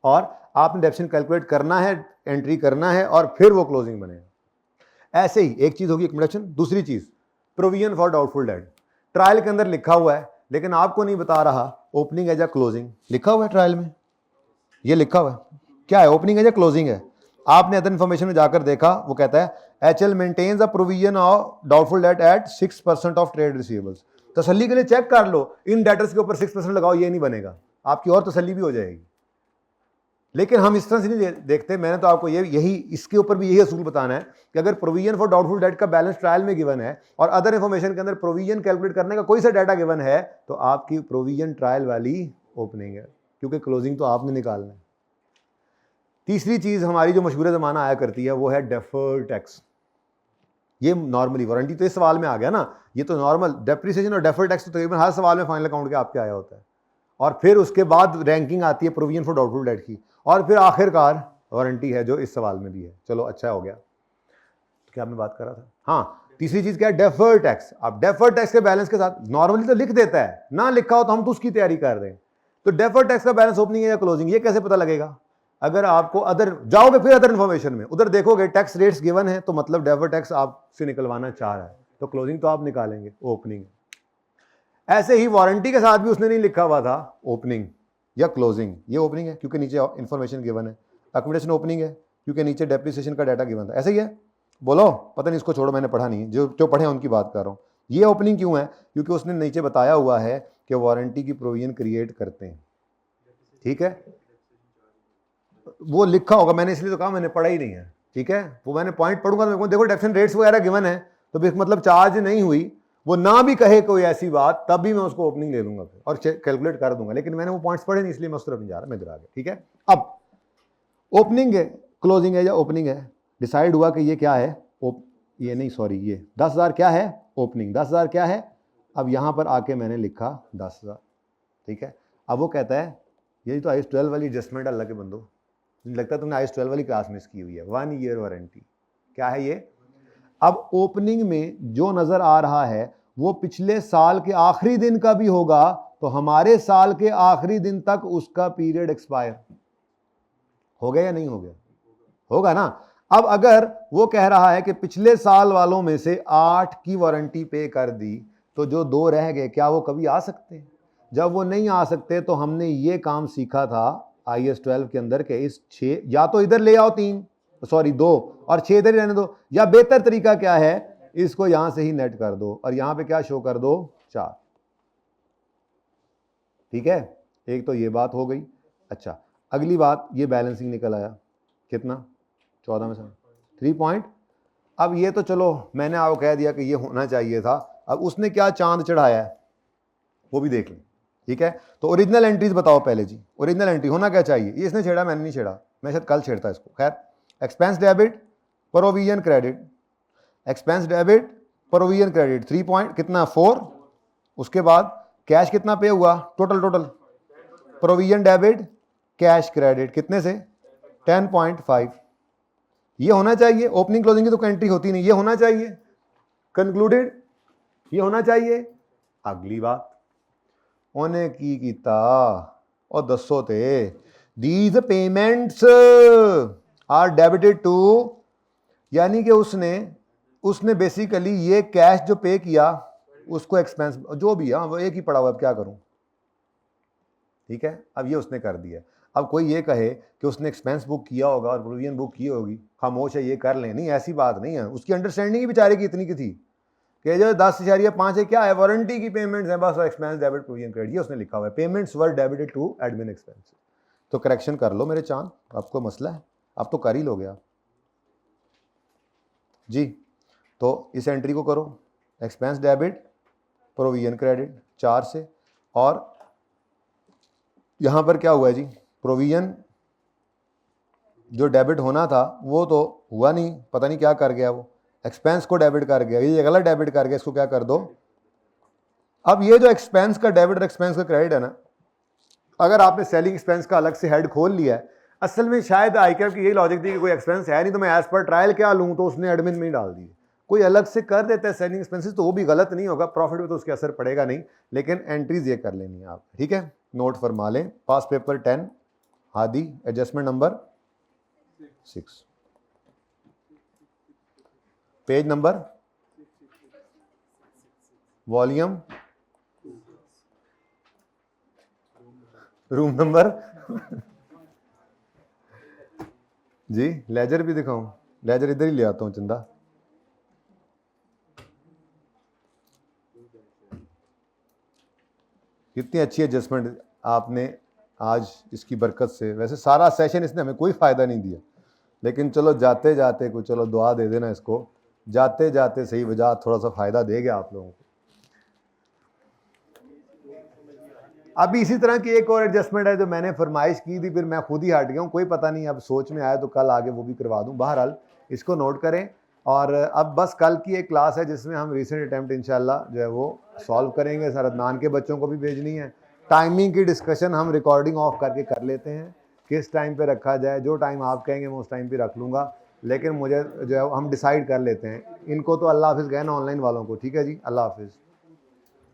और आपने डेप्रिसिएशन कैलकुलेट करना है, एंट्री करना है, और फिर वो क्लोजिंग बनेगा। ऐसे ही एक चीज होगी अकोमोडेशन, दूसरी चीज provision for doubtful date. Trial के अंदर लिखा हुआ है, लेकिन आपको नहीं बता रहा ओपनिंग है या क्लोजिंग। लिखा हुआ है ट्रायल में, ये लिखा हुआ है, क्या है, ओपनिंग है या क्लोजिंग है। आपने अदर इन्फॉर्मेशन में जाकर देखा, वो कहता है HL maintains the provision of doubtful debt at 6% of trade receivables. तसल्ली के लिए चेक कर लो, इन डेटर्स के ऊपर 6% लगाओ, ये नहीं बनेगा, आपकी और तसल्ली भी हो जाएगी। लेकिन हम इस तरह से नहीं देखते। मैंने तो आपको यही इसके ऊपर भी यही असूल बताना है कि अगर प्रोविजन फॉर डाउटफुल डेट का बैलेंस ट्रायल में गिवन है और अदर इन्फॉर्मेशन के अंदर प्रोविजन कैलकुलेट करने का कोई सा डाटा गिवन है, तो आपकी प्रोविजन ट्रायल वाली ओपनिंग है, क्योंकि क्लोजिंग तो आपने निकालना है। तीसरी चीज हमारी जो मशहूर ज़माना आया करती है, वो है डेफर्ड टैक्स। ये नॉर्मली वारंटी तो इस सवाल में आ गया ना, ये तो नॉर्मल डेप्रिसिएशन और डेफर्ड टैक्स तो तकरीबन हर सवाल में फाइनल अकाउंट के आपके आया होता है, और फिर उसके बाद रैंकिंग आती है प्रोविजन फॉर डाउटफुल डेट की, और फिर आखिरकार वारंटी है जो इस सवाल में भी है। चलो अच्छा हो गया, तो क्या मैं बात कर रहा था? हाँ, तीसरी चीज क्या है? Deferred tax. अब डेफर्ड टैक्स के बैलेंस के साथ नॉर्मली तो लिख देता है, ना लिखा हो तो हम तो उसकी तैयारी कर रहे हैं। तो डेफर्ड टैक्स का बैलेंस ओपनिंग है या क्लोजिंग, ये कैसे पता लगेगा? अगर आपको अदर जाओगे, फिर अदर इन्फॉर्मेशन में उधर देखोगे टैक्स रेट्स गिवन है, तो मतलब डेफर्ड टैक्स आपसे निकलवाना चाह रहा है, तो क्लोजिंग तो आप निकालेंगे, ओपनिंग। ऐसे ही वारंटी के साथ भी उसने नहीं लिखा हुआ था ओपनिंग या क्लोजिंग, ये ओपनिंग है क्योंकि नीचे इंफॉर्मेशन गिवन है, अकोमोडेशन ओपनिंग है क्योंकि नीचे डेप्रिसिएशन का डाटा गिवन था। ऐसे ही है, बोलो, पता नहीं, इसको छोड़ो, मैंने पढ़ा नहीं, जो पढ़े हैं उनकी बात कर रहा हूँ। ये ओपनिंग क्यों है? क्योंकि उसने नीचे बताया हुआ है कि वारंटी की प्रोविजन क्रिएट करते हैं, ठीक है। वो लिखा होगा, मैंने इसलिए तो कहा, मैंने पढ़ा ही नहीं है, ठीक है। वो मैंने पॉइंट पढ़ूंगा तो देखो डेफिनेशन रेट्स वगैरह गिवन है, तो मतलब चार्ज नहीं हुई, वो ना भी कहे कोई ऐसी बात, तब भी मैं उसको ओपनिंग ले लूंगा और कैलकुलेट कर दूंगा, लेकिन मैंने वो पॉइंट्स पढ़े नहीं, इसलिए मैं उस तरफ नहीं जा रहा, मैं इधर आ गया, ठीक है। अब ओपनिंग है, क्लोजिंग है या ओपनिंग है, डिसाइड हुआ कि ये क्या है, ये नहीं सॉरी, ये 10,000 क्या है, ओपनिंग 10,000 क्या है। अब यहां पर आके मैंने लिखा 10,000, ठीक है। अब वो कहता है ये तो IAS 12 वाली एडजस्टमेंट अल्लाह के बंदो, लगता है तुमने IAS 12 वाली क्लास मिस की हुई है, 1 ईयर वारंटी, क्या है ये। अब ओपनिंग में जो नजर आ रहा है वो पिछले साल के आखिरी दिन का भी होगा, तो हमारे साल के आखिरी दिन तक उसका पीरियड एक्सपायर हो गया या नहीं हो गया, होगा ना। अब अगर वो कह रहा है कि पिछले साल वालों में से 8 की वारंटी पे कर दी, तो जो 2 रह गए क्या वो कभी आ सकते हैं। जब वो नहीं आ सकते तो हमने ये काम सीखा था IAS 12 के अंदर के इस 6 या तो इधर ले आओ 2 और 6 इधर ही रहने दो, या बेहतर तरीका क्या है, इसको यहां से ही नेट कर दो और यहां पे क्या शो कर दो 4, ठीक है। एक तो ये बात हो गई। अच्छा, अगली बात, ये बैलेंसिंग निकल आया कितना, 14 में से 3 पॉइंट। अब ये तो चलो मैंने आपको कह दिया कि ये होना चाहिए था, अब उसने क्या चांद चढ़ाया है वो भी देख लें, ठीक है। तो ओरिजिनल एंट्रीज बताओ पहले जी, ओरिजिनल एंट्री होना क्या चाहिए, ये इसने छेड़ा, मैंने नहीं छेड़ा, मैं शायद कल छेड़ता इसको, खैर। Expense debit, provision credit, expense debit, provision credit, 3 point कितना 4। उसके बाद कैश कितना पे हुआ, total provision debit cash credit कितने से 10.5, ये होना चाहिए। ओपनिंग क्लोजिंग की तो एंट्री होती नहीं, ये होना चाहिए। कंक्लूडेड, ये होना चाहिए। अगली बात उन्हें की कीता और दसो थे, these payments are debited to, यानी कि उसने बेसिकली ये कैश जो पे किया उसको एक्सपेंस जो भी है वो एक ही पड़ा हुआ, अब क्या करूं, ठीक है। अब ये उसने कर दिया। अब कोई ये कहे कि उसने एक्सपेंस बुक किया होगा और प्रोविजन बुक की होगी, खामोश है, ये कर लें, नहीं ऐसी बात नहीं है। उसकी अंडरस्टैंडिंग ही बेचारे की इतनी की थी कि जो 10.5 है क्या है, वारंटी की पेमेंट्स है बस, एक्सपेंस डेबिट प्रोविजन क्रेडिट, ये उसने लिखा हुआ है, payments were debited to admin expense. तो करेक्शन कर लो मेरे चांद, आपको मसला है, आप तो कर ही लोगे आप जी। तो इस एंट्री को करो, एक्सपेंस डेबिट प्रोविजन क्रेडिट 4 से, और यहां पर क्या हुआ है जी, प्रोविजन जो डेबिट होना था वो तो हुआ नहीं, पता नहीं क्या कर गया, वो एक्सपेंस को डेबिट कर गया, ये गलत डेबिट कर गया, इसको क्या कर दो। अब ये जो एक्सपेंस का डेबिट और एक्सपेंस का क्रेडिट है ना, अगर आपने सेलिंग एक्सपेंस का अलग से हेड खोल लिया है, असल में शायद आईकैप की यही लॉजिक थी कि कोई एक्सपेंस है नहीं तो मैं एज पर ट्रायल क्या लूँ, तो उसने एडमिन में ही डाल दिए। कोई अलग से कर देता है सेलिंग एक्सपेंसेस तो वो भी गलत नहीं होगा, प्रॉफिट में तो उसके असर पड़ेगा नहीं, लेकिन एंट्रीज ये कर लेनी है आप, ठीक है। नोट फरमा लें, past paper 10 Hadi, adjustment number 6, page number, volume, room number जी। लेजर भी दिखाऊं, लेजर इधर ही ले आता हूं चंदा। कितनी अच्छी एडजस्टमेंट आपने आज इसकी बरकत से, वैसे सारा सेशन इसने हमें कोई फ़ायदा नहीं दिया, लेकिन चलो जाते जाते कुछ, चलो दुआ दे देना इसको, जाते जाते सही वजह थोड़ा सा फ़ायदा देगा आप लोगों को। अभी इसी तरह की एक और एडजस्टमेंट है जो मैंने फरमाइश की थी, फिर मैं खुद ही हट गया हूँ, कोई पता नहीं, अब सोच में आया तो कल आगे वो भी करवा दूँ। बहरहाल इसको नोट करें, और अब बस कल की एक क्लास है जिसमें हम रीसेंट अटैम्प्ट इंशाल्लाह जो है वो सॉल्व करेंगे, सर अदनान के बच्चों को भी भेजनी है। टाइमिंग की डिस्कशन हम रिकॉर्डिंग ऑफ करके कर लेते हैं, किस टाइम पे रखा जाए, जो टाइम आप कहेंगे मैं उस टाइम पे रख लूँगा, लेकिन मुझे जो है हम डिसाइड कर लेते हैं। इनको तो अल्लाह हाफिज़ कहना ऑनलाइन वालों को, ठीक है जी, अल्लाह हाफिज़।